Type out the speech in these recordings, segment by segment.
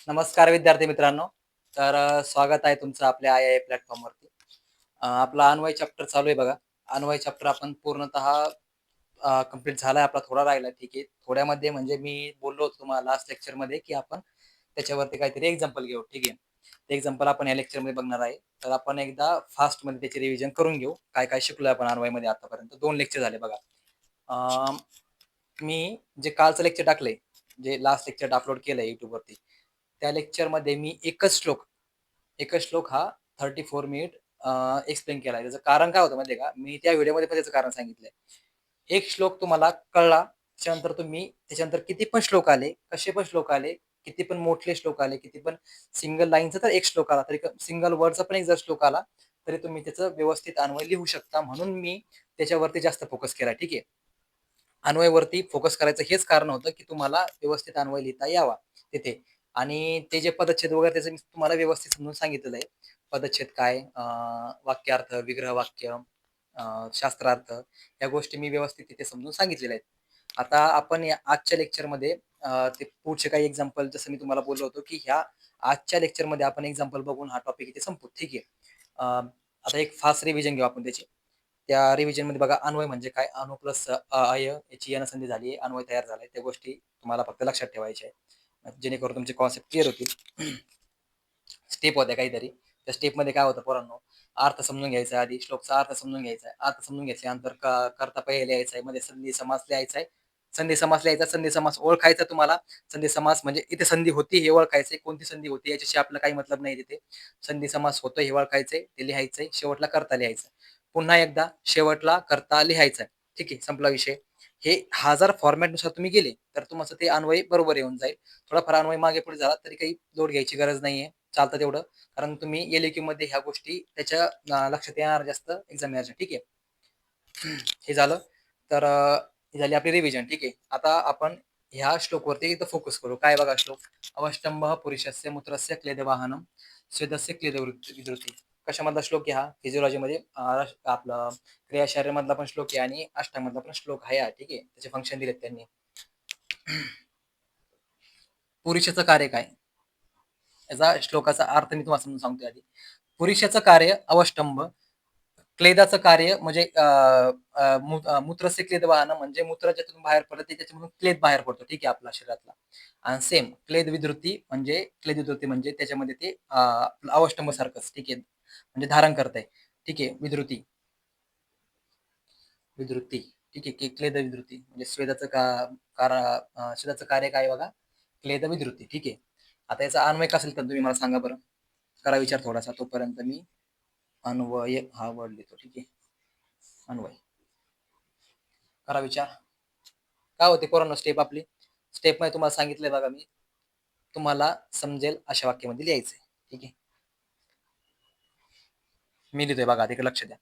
नमस्कार विद्यार्थी मित्रांनो. स्वागत आहे तुमचं आपल्या आय-आय प्लॅटफॉर्मवरती. आपला अन्वय चॅप्टर चालू आहे बघा. अन्वय चॅप्टर आपण पूर्णतः कंप्लीट झालाय आपला, थोडा राहिला. ठीक आहे. थोड्यामध्ये म्हणजे मी बोललो होतो तुम्हाला लास्ट लेक्चरमध्ये, की आपण त्याच्यावरती काहीतरी एक्झाम्पल घेऊ. ठीक आहे. ते एक्झाम्पल आपण या लेक्चरमध्ये बघणार आहे. तर आपण एकदा फास्टमध्ये त्याची रिव्हिजन करून घेऊ. काय-काय शिकलोय आपण अन्वयमध्ये आतापर्यंत. 2 लेक्चर झाले बघा. अ, मी जे कालचं लेक्चर टाकलंय, जे लास्ट लेक्चर अपलोड केलंय YouTubeवरती, त्या लेक्चरमध्ये मी एकच श्लोक हा 34 मिनिट एक्सप्लेन केलाय. त्याचं कारण काय होतं माहिती आहे का? मी त्या व्हिडिओमध्ये पण त्याचं कारण सांगितलंय. एक श्लोक तुम्हाला कळला, त्याच्यानंतर तुम्ही त्याच्यानंतर किती पण श्लोक आले, कसे पण श्लोक आले, किती पण मोठे श्लोक आले, किती पण सिंगल लाईनचा तर एक श्लोक आला, तरी सिंगल वर्डचा पण एक जर श्लोक आला, तरी तुम्ही त्याचं व्यवस्थित अन्वय लिहू शकता. म्हणून मी त्याच्यावरती जास्त फोकस केला. ठीक आहे. अन्वयवरती फोकस करायचं हेच कारण होतं, की तुम्हाला व्यवस्थित अन्वय लिहिता यावा तिथे. आणि ते जे पदच्छेद वगैरे त्याचं मी तुम्हाला व्यवस्थित समजून सांगितलेलं आहे. पदच्छेद काय, वाक्यार्थ, विग्रह वाक्य, शास्त्रार्थ, या गोष्टी मी व्यवस्थित तिथे समजून सांगितलेल्या आहेत. आता आपण या आजच्या लेक्चरमध्ये ते पुढचे काही एक्झाम्पल, जसं मी तुम्हाला बोललो होतो, की ह्या आजच्या लेक्चरमध्ये आपण एक्झाम्पल बघून हा टॉपिक इथे संपवू. ठीक आहे. आता एक फास्ट रिव्हिजन घेऊ आपण त्याची. त्या रिव्हिजनमध्ये बघा, अन्वय म्हणजे काय? अणु प्लस अय याची यनसंधी झाली आहे, अन्वय तयार झालाय. त्या गोष्टी तुम्हाला फक्त लक्षात ठेवायच्या आहेत, जेणेकरून तुमचे कॉन्सेप्ट क्लिअर होतील. स्टेप होत्या काहीतरी. त्या स्टेपमध्ये काय होतं पोरांनो, अर्थ समजून घ्यायचा आधी, श्लोकचा अर्थ समजून घ्यायचा आहे. अर्थ समजून घेतल्यानंतर कर्ता पहिले लिहायचा आहे, मध्ये संधी समास लिहायचा आहे. संधी समास लिहायचा, संधी समास ओळखायचा तुम्हाला. संधी समास म्हणजे इथे संधी होती हे ओळखायचंय, कोणती संधी होती याच्याशी आपला काही मतलब नाही तिथे. संधी समास होतो हे ओळखायचंय, ते लिहायचंय, शेवटला कर्ता लिहायचा. पुन्हा एकदा शेवटला कर्ता लिहायचा. ठीक आहे, संपला विषय. हे 1000 फॉर्मॅटनुसार तुम्ही गेले तर तुमचं ते अन्वय बरोबर येऊन जाईल. थोडाफार अन्वय मागे पुढे झाला तरी काही लोड घ्यायची गरज नाहीये. चालतं तेवढं. कारण तुम्ही एल मध्ये ह्या गोष्टी त्याच्या लक्षात येणार जास्त एक्झामिनरच्या. ठीक आहे. हे झालं. तर ही झाली आपली रिव्हिजन. ठीक आहे. आता आपण ह्या श्लोकवरती इथं फोकस करू. काय बघा श्लोक, अवष्टंभ पुरुषस्य मूत्रस्य क्लेदवाहनम स्वेदस्य क्लेदविद्रुती. कशामधला श्लोक आहे हा? फिजिओलॉजीमध्ये आपलं क्रियाशरीरमधला पण श्लोक आहे आणि अष्टांगमधला पण श्लोक आहे हा. ठीक आहे. त्याचे फंक्शन दिलेत त्यांनी. पुरुषाचं कार्य काय? याचा श्लोकाचा अर्थ मी तुम्हाला समजून सांगतो आधी. पुरुषाचं कार्य अवष्टंभ, क्लेदाचं कार्य म्हणजे मूत्रस्य क्लेद वाहन, म्हणजे मूत्र ज्याच्यातून बाहेर पडते त्याच्यामधून क्लेद बाहेर पडतो. ठीक आहे, आपल्या शरीरातला. आणि सेम क्लेद विधृती म्हणजे त्याच्यामध्ये ते अवष्टंभ सारखंच. ठीक आहे, म्हणजे धारण करताय. ठीक आहे. विधृती, ठीक आहे. क्लेद विधृती म्हणजे स्वेदाचं कार्य काय बघा, क्लेद विधृती. ठीक आहे. आता याचा अन्वय कसा लिहितात तुम्ही मला सांगा बरं. करा विचार थोडासा, तोपर्यंत मी अन्वय हा वर्ड लिहितो. ठीक आहे. अन्वय करा विचार. काय होते पोरांनो स्टेप आपली? स्टेप मध्ये तुम्हाला सांगितलंय बघा, मी तुम्हाला समजेल अशा वाक्यामध्ये लिहायचंय. ठीक आहे. मी लिहितोय बघा, तिकडे लक्ष द्या.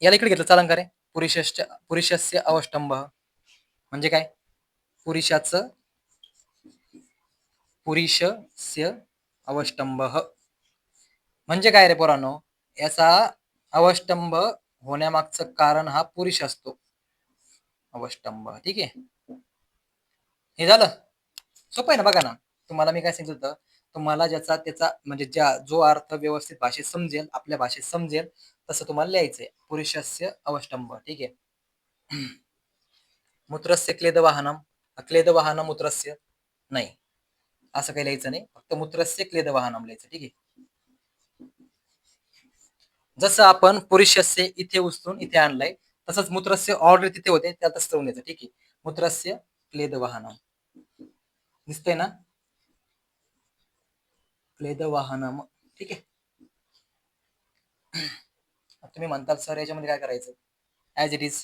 याला इकडे घेतलं चालन का रे? पुरुषस्य अवष्टंभ म्हणजे काय? पुरुषाचं पुरुषस्य अवष्टंभ म्हणजे काय रे पोरांनो? याचा अवष्टंभ होण्यामागचं कारण हा पुरुष असतो. अवष्टंभ. ठीक आहे. हे झालं. सोपं आहे ना, बघा ना. तुम्हाला मी काय सांगितलं होतं, तुम्हाला ज्याचा त्याचा म्हणजे जो अर्थ व्यवस्थित भाषेत समजेल, आपल्या भाषेत समजेल, तसं तुम्हाला लिहायचंय. पुरुषस्य अवष्टंभ. ठीक आहे. मूत्रस्य क्लेदवाहनम, क्लेदवाहनम मूत्रस्य नाही, असं काही लिहायचं नाही. फक्त मूत्रस्य क्लेदवाहनम लिहायचं. ठीक आहे. जसं आपण पुरुषस्य इथे उचलून इथे आणलंय, तसंच मूत्रस्य ऑलरेडी तिथे होते, त्या तसं ठेवून द्यायचं. ठीक आहे. मूत्रस्य क्लेदवाहनम दिसतंय ना, क्लेदवाहनम. ठीक आहे. तुम्ही म्हणताल सर याच्यामध्ये काय करायचं? ऍज इट इज,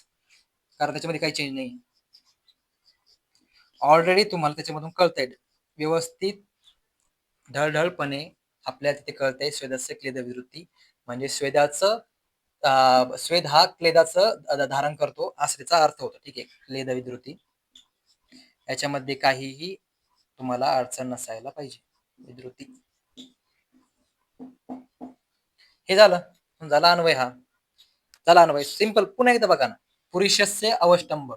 कारण त्याच्यामध्ये काही चेंज नाही. ऑलरेडी तुम्हाला त्याच्यामधून कळतंय व्यवस्थित ढळढळपणे आपल्याला तिथे कळतंय स्वेदस्य क्लेद विवृत्ती म्हणजे स्वेद हा क्लेदाचं धारण करतो असं त्याचा अर्थ होतो. ठीक आहे. क्लेद विवृत्ती याच्यामध्ये काहीही तुम्हाला अडचण नसायला पाहिजे. विवृत्ती हे झाला अन्वय. हा झाला अन्वय. सिंपल. पुन्हा एकदा बघा ना, पुरुषस्य अवष्टंभ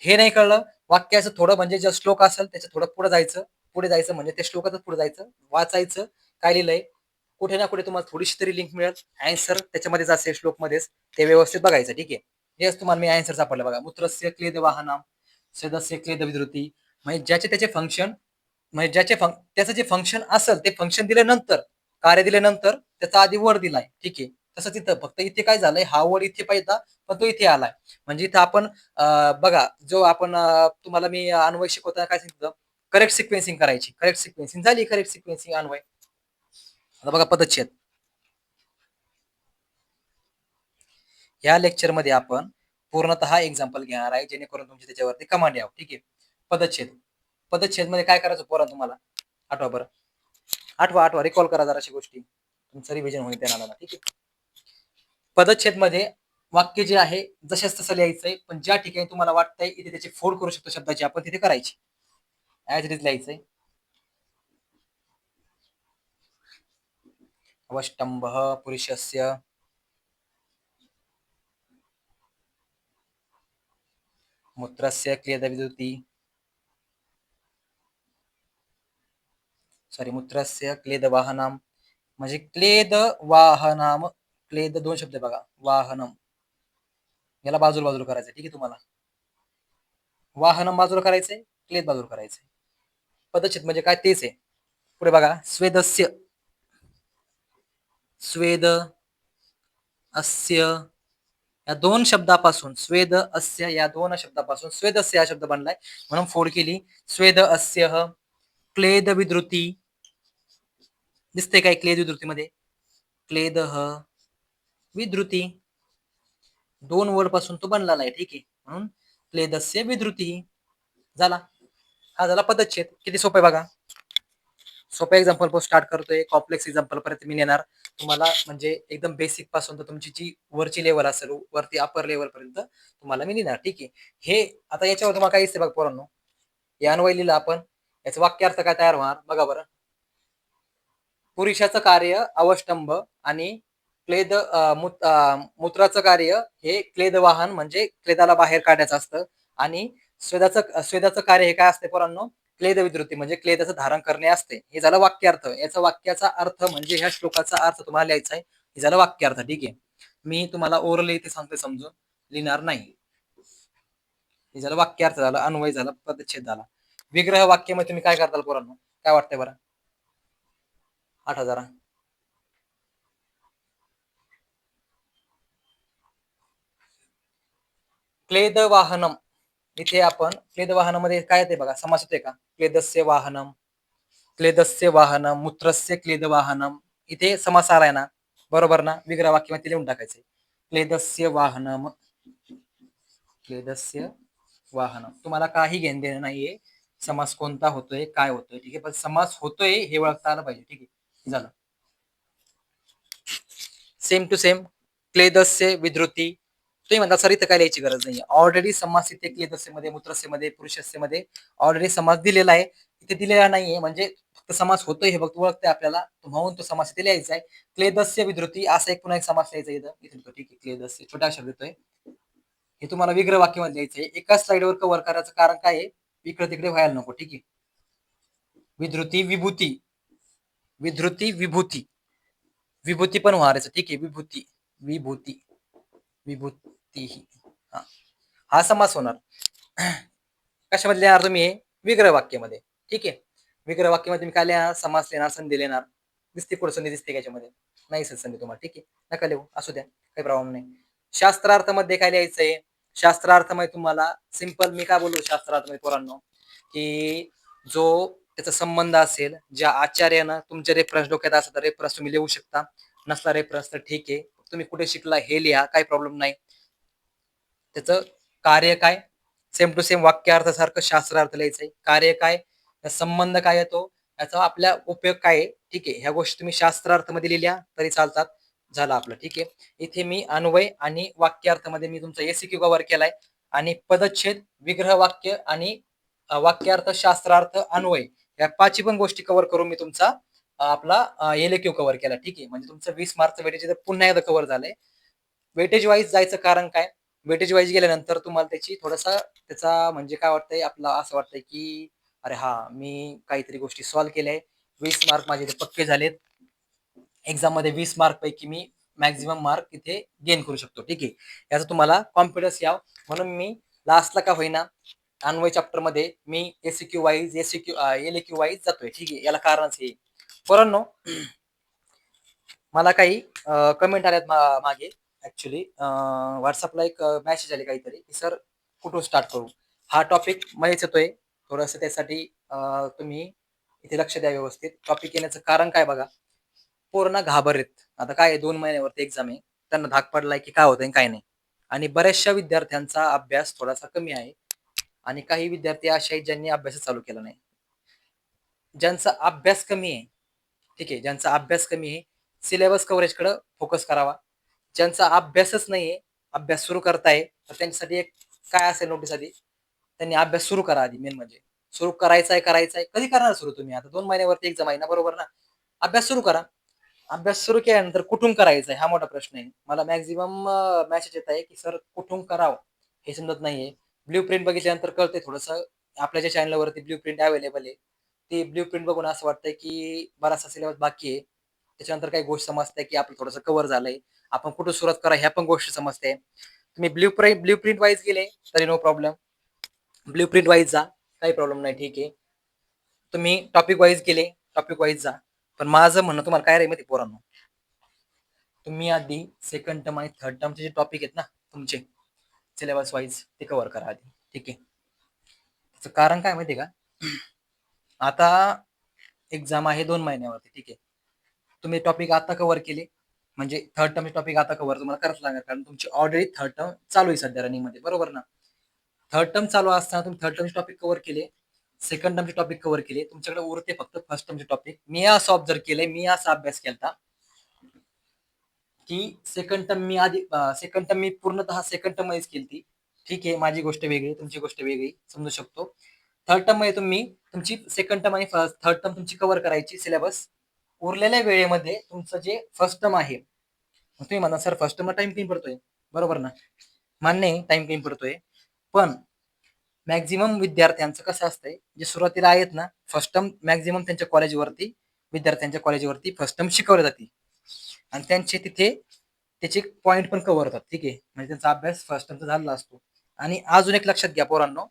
हे नाही कळलं, वाक्याचं थोडं म्हणजे जे श्लोक असेल त्याच्या थोडं पुढे जायचं, पुढे जायचं म्हणजे त्या श्लोकातच पुढे जायचं, वाचायचं काय लिहिलंय, कुठे ना कुठे तुम्हाला थोडीशी तरी लिंक मिळेल, अँसर त्याच्यामध्येच असेल श्लोकमध्येच, ते व्यवस्थित बघायचं. ठीक आहे. हेच तुम्हाला मी अँसर सापडलं बघा. मूत्रस्य क्लेद वाहनाम सदस्य क्लेद विधृती, म्हणजे ज्याचे त्याचे फंक्शन, म्हणजे त्याचं जे फंक्शन असेल ते फंक्शन दिल्यानंतर, कार्य दिल्यानंतर त्याचा आधी वर दिलाय. ठीक आहे. तसंच इथं फक्त इथे काय झालंय, हा वर इथे पाहिजे पण तो इथे आलाय. म्हणजे इथं आपण बघा, जो आपण तुम्हाला मी अन्वय शिकवताना काय सांगितलं, करेक्ट सिक्वेन्सिंग करायची. करेक्ट सिक्वेन्सिंग झाली, करेक्ट सिक्वेन्सिंग अन्वय. आता बघा पदच्छेद. या लेक्चर मध्ये आपण पूर्णतः एक्झाम्पल घेणार आहे, जेणेकरून तुमची त्याच्यावरती कमांड यावं. ठीक आहे. पदच्छेद. पदच्छेद मध्ये काय करायचं पोरा तुम्हाला, आठवा बरं, आठवा रिकॉल करा जराशी गोष्टी, तुमचं रिव्हिजन होईल त्या नादाला. ठीक आहे. पदच्छेद मध्ये वाक्य जे आहे जशाच तसं लिहायचंय, पण ज्या ठिकाणी तुम्हाला वाटतंय इथे त्याची फोड करू शकतो शब्दाची, आपण तिथे करायची. ऍज इट इज लिहायचंय. अवष्टंभ पुरुषस्य मूत्रस्य क्लेद विदुती, सॉरी मूत्रस्य क्लेद वाहनाम, म्हणजे क्लेद वाहनाम, क्लेद दोन शब्द बघा, वाहनम याला बाजूला करायचं. ठीक आहे. तुम्हाला वाहनम बाजूला करायचंय, क्लेद बाजूला करायचंय. पदच्छेद म्हणजे काय तेच आहे. पुढे बघा, स्वेदस्य, स्वेद अस्य या दोन शब्दापासून, स्वेद अस्य या दोन शब्दापासून स्वेदस्य हा शब्द बनलाय, म्हणून फोड केली. स्वेद अस्य क्लेद विधृती, दिसते काय क्लेद विधृतीमध्ये, क्लेद विधृती दोन वर्ड पासून तो बनलेला आहे. ठीक आहे. म्हणून क्लेदस्य विधृती झाला. हा झाला पदच्छेद. किती सोपं आहे बघा. सोप्या एक्झाम्पल पासून स्टार्ट करतोय, कॉम्प्लेक्स एक्झाम्पल पर्यंत मी नेणार तुम्हाला. म्हणजे एकदम बेसिक पासून तर तुमची जी वरची लेवल असेल, वरती अपर लेवल पर्यंत तुम्हाला मी नेणार. ठीक आहे. हे आता याच्यावर तुम्हाला काय दिसते बघ पोरांनो, या अन्वय लिहिलं आपण, याचा वाक्यार्थ काय तयार होणार बघा बरं. पुरुषाचं कार्य अवष्टंभ आणि क्लेद मूत्राचं कार्य हे क्लेद वाहन, म्हणजे क्लेदाला बाहेर काढायचं असतं. आणि स्वेदाचं कार्य हे काय असते पोरांनो, क्लेद विधृती, म्हणजे क्लेदाचं धारण करणे असते. हे झालं वाक्यार्थ. याचा वाक्याचा अर्थ म्हणजे ह्या श्लोकाचा अर्थ तुम्हाला लिहायचा आहे. हे झालं वाक्यार्थ. ठीक आहे. मी तुम्हाला ओरली इथे सांगते, समजून लिहिणार नाही. हे झालं वाक्यार्थ, झालं अन्वय, झाला पदच्छेद, झाला विग्रह. वाक्यामध्ये तुम्ही काय करताल पोरांनो, काय वाटतंय बरं, 8,000. क्लेद वाहनम, इथे आपण क्लेद वाहनामध्ये काय येते बघा, समास होते का, क्लेदस्य वाहनम, क्लेदस्य वाहनम, मूत्रस्य क्लेद वाहनम, इथे समास आलाय ना, बरोबर ना. विग्रह वाक्यामध्ये लिहून टाकायचे, क्लेदस्य वाहनम, क्लेदस्य वाहनम. तुम्हाला काही घेणं देणं नाहीये समास कोणता होतोय, काय होतोय. ठीक आहे. पण समास होतोय हे ओळखता आलं पाहिजे. ठीक आहे. झालं. सेम टू सेम क्लेदस्य विधृती. तुम्ही म्हणता सर इथं काय लिहायची गरज नाही, ऑलरेडी समास इथे क्लेदस्य मध्ये, मूत्रस्य मध्ये, पुरुषस्य मध्ये ऑलरेडी समास दिलेला आहे. इथे दिलेला नाहीये म्हणजे फक्त समास होतोय हे फक्त ओळखते आपल्याला, म्हणून तो समास इथे लिहायचा आहे. क्लेदस्य विधृती असा एक पुन्हा एक समास लिहायचा इथं. ठीक आहे. क्लेदस्य छोटा शब्द येतोय, हे तुम्हाला विग्रह वाक्यामध्ये लिहायचंय. एका स्लाइडवर कव्हर करायचं कारण काय आहे, इकडे तिकडे व्हायला नको. ठीक आहे. विधृती विभूती, विधृती विभूती, विभूती पण व्हायचं. ठीक आहे. विभूती, विभूती, विभूती, हा समास होणार. कशामध्ये लिहिणार तुम्ही, विग्रह वाक्यामध्ये. ठीक आहे. विग्रह वाक्यामध्ये तुम्ही काय लिहिणार, समास लिहिणार, संधी लिहिणार. दिसते पुढे संधी, दिसते याच्यामध्ये नाही सर संधी तुम्हाला. ठीक आहे. नका लिहू, असू द्या, काही प्रॉब्लेम नाही. शास्त्रार्थमध्ये काय लिहायचंय, शास्त्रार्थमध्ये तुम्हाला सिंपल मी काय बोलू शास्त्रार्थमध्ये पोरांनो, की जो त्याचा संबंध असेल, ज्या आचार्यानं तुमच्या रेफरन्स डोक्यात असेल तर रेफरन्स तुम्ही लिहू शकता, नसला रेफरन्स तर ठीक आहे, तुम्ही कुठे शिकला हे लिहा, काही प्रॉब्लेम नाही. त्याचं कार्य काय, सेम टू सेम वाक्यार्थ सारखं शास्त्रार्थ लिहायचंय. कार्य काय, संबंध काय येतो, याचा आपल्या उपयोग काय आहे. ठीक आहे. ह्या गोष्टी तुम्ही शास्त्रार्थ मध्ये लिहिल्या तरी चालतात. झालं आपलं. ठीक आहे. इथे मी अन्वय आणि वाक्यार्थ मध्ये मी तुमचा एसीक्यू कव्हर केलाय, आणि पदच्छेद, विग्रह वाक्य आणि वाक्यार्थ, शास्त्रार्थ, अन्वय या पाचही पण गोष्टी कव्हर करून मी तुमचा आपला एलक्यू कव्हर केला. ठीक आहे. म्हणजे तुमचं 20 मार्कचं वेटेज पुन्हा एकदा कव्हर झालंय. वेटेज वाईज जायचं कारण काय, वेटेज वाईज गेल्यानंतर तुम्हाला त्याची थोडासा त्याचा म्हणजे काय वाटतंय, आपला असं वाटतंय की अरे हा, मी काहीतरी गोष्टी सॉल्व्ह केल्या आहे, 20 मार्क माझे इथे पक्के झालेत. एक्झाममध्ये 20 मार्क पैकी मी मॅक्झिमम मार्क इथे गेन करू शकतो. ठीक आहे, याचा तुम्हाला कॉन्फिडन्स यावं म्हणून मी लास्टला का होईना अन्वय चॅप्टर मध्ये मी एसक्यू वाईज एलक्यू वाईज जातोय. ठीक आहे, याला कारणच हे. पोरांनो, मला काही कमेंट आल्यात मागे ऍक्च्युली व्हॉट्सअपला एक मेसेज आले काहीतरी की सर कुठून स्टार्ट करू. हा टॉपिक मध्येच येतोय, थोडस त्यासाठी तुम्ही इथे लक्ष द्या व्यवस्थित. टॉपिक येण्याचं कारण काय बघा, पूर्ण घाबरलेत. आता काय 2 महिन्यावरती एक्झाम आहे, त्यांना धाक पडलाय की काय होतंय काय नाही. आणि बऱ्याचशा विद्यार्थ्यांचा अभ्यास थोडासा कमी आहे आणि काही विद्यार्थी असे आहेत ज्यांनी अभ्यास चालू केला नाही. ज्यांचा अभ्यास कमी आहे, ठीक आहे, ज्यांचा अभ्यास कमी आहे, सिलेबस कव्हरेजकडे फोकस करावा. ज्यांचा अभ्यासच नाहीये, अभ्यास सुरू करताय, तर त्यांच्यासाठी एक काय असेल नोटीस आधी, त्यांनी अभ्यास सुरू करा आधी. मेन म्हणजे सुरू करायचा आहे. कधी करणार सुरू तुम्ही? आता 2 महिन्यावरती एक्झाम आहे ना, बरोबर ना? अभ्यास सुरू करा. अभ्यास सुरू केल्यानंतर कुठून करायचा आहे हा मोठा प्रश्न आहे. मला मॅक्झिमम मेसेज येत आहे की सर कुठून करावं हे समजत नाहीये. ब्ल्यू प्रिंट बघितल्यानंतर कळतंय थोडंसं. आपल्या ज्या चॅनलवरती ब्ल्यू प्रिंट अवेलेबल आहे, ती ब्ल्यू प्रिंट बघून असं वाटतंय की बराचसा सिलेबस बाकी आहे. त्याच्यानंतर काही गोष्ट समजते की आपलं थोडंसं कव्हर झालंय. आपण कुठं सुरुवात करा ह्या पण गोष्टी समजते. तुम्ही ब्ल्यू प्रिंट वाईज गेले तरी no problem. Blueprint wise जा, काही प्रॉब्लेम नाही. ठीक आहे, तुम्ही टॉपिक वाईज गेले, टॉपिक वाईज जा. पण माझं म्हणणं तुम्हाला काय रे माहिती पोरांनो, तुम्ही आधी सेकंड टर्म आणि थर्ड टर्मचे जे टॉपिक आहेत ना तुमचे सिलेबस वाईज, ते कव्हर करा आधी. ठीक आहे, त्याचं कारण काय माहिती आहे का, आता एक्झाम आहे 2 महिन्यावरती. ठीक आहे, तुम्ही टॉपिक आता कव्हर केले म्हणजे थर्ड टर्म टॉपिक आता कव्हर तुम्हाला करावंच लागणार, कारण तुमची ऑलरेडी थर्ड टर्म चालू आहे सध्या रनिंग मध्ये, बरोबर ना? थर्ड टर्म चालू असताना तुम्ही थर्ड टर्मचे टॉपिक कव्हर केले, सेकंड टर्मचे टॉपिक कव्हर केले, तुमच्याकडे उरते फक्त फर्स्ट टर्मचे टॉपिक. मी असं ऑब्झर्व केलंय, मी असा अभ्यास केला की सेकंड टर्म मी आधी सेकंड टर्म मी पूर्णतः सेकंड टर्म मध्येच केली. ठीक आहे, माझी गोष्ट वेगळी, तुमची गोष्ट वेगळी, समजू शकतो. थर्ड टर्म मध्ये तुम्ही तुमची सेकंड टर्म आणि थर्ड टर्म तुमची कव्हर करायची सिलेबस. उरलेल्या वेळेमध्ये तुमचं जे फर्स्ट टर्म आहे, तुम्ही म्हणा सर फर्स्ट टर्मला टाइम कमी पडतोय, बरोबर ना? मान्य आहे, टाइम कमी पडतोय. पण मॅक्झिमम विद्यार्थ्यांचं कसं असतंय, जे सुरुवातीला आहेत ना फर्स्ट टर्म, मॅक्झिमम त्यांच्या कॉलेजवरती, विद्यार्थ्यांच्या कॉलेजवरती फर्स्ट टर्म शिकवली जाते आणि त्यांचे तिथे त्याचे पॉईंट पण कव्हर होतात. ठीक आहे, म्हणजे त्यांचा अभ्यास फर्स्ट टर्मचा झालेला असतो. आणि अजून एक लक्षात घ्या पोरांनो,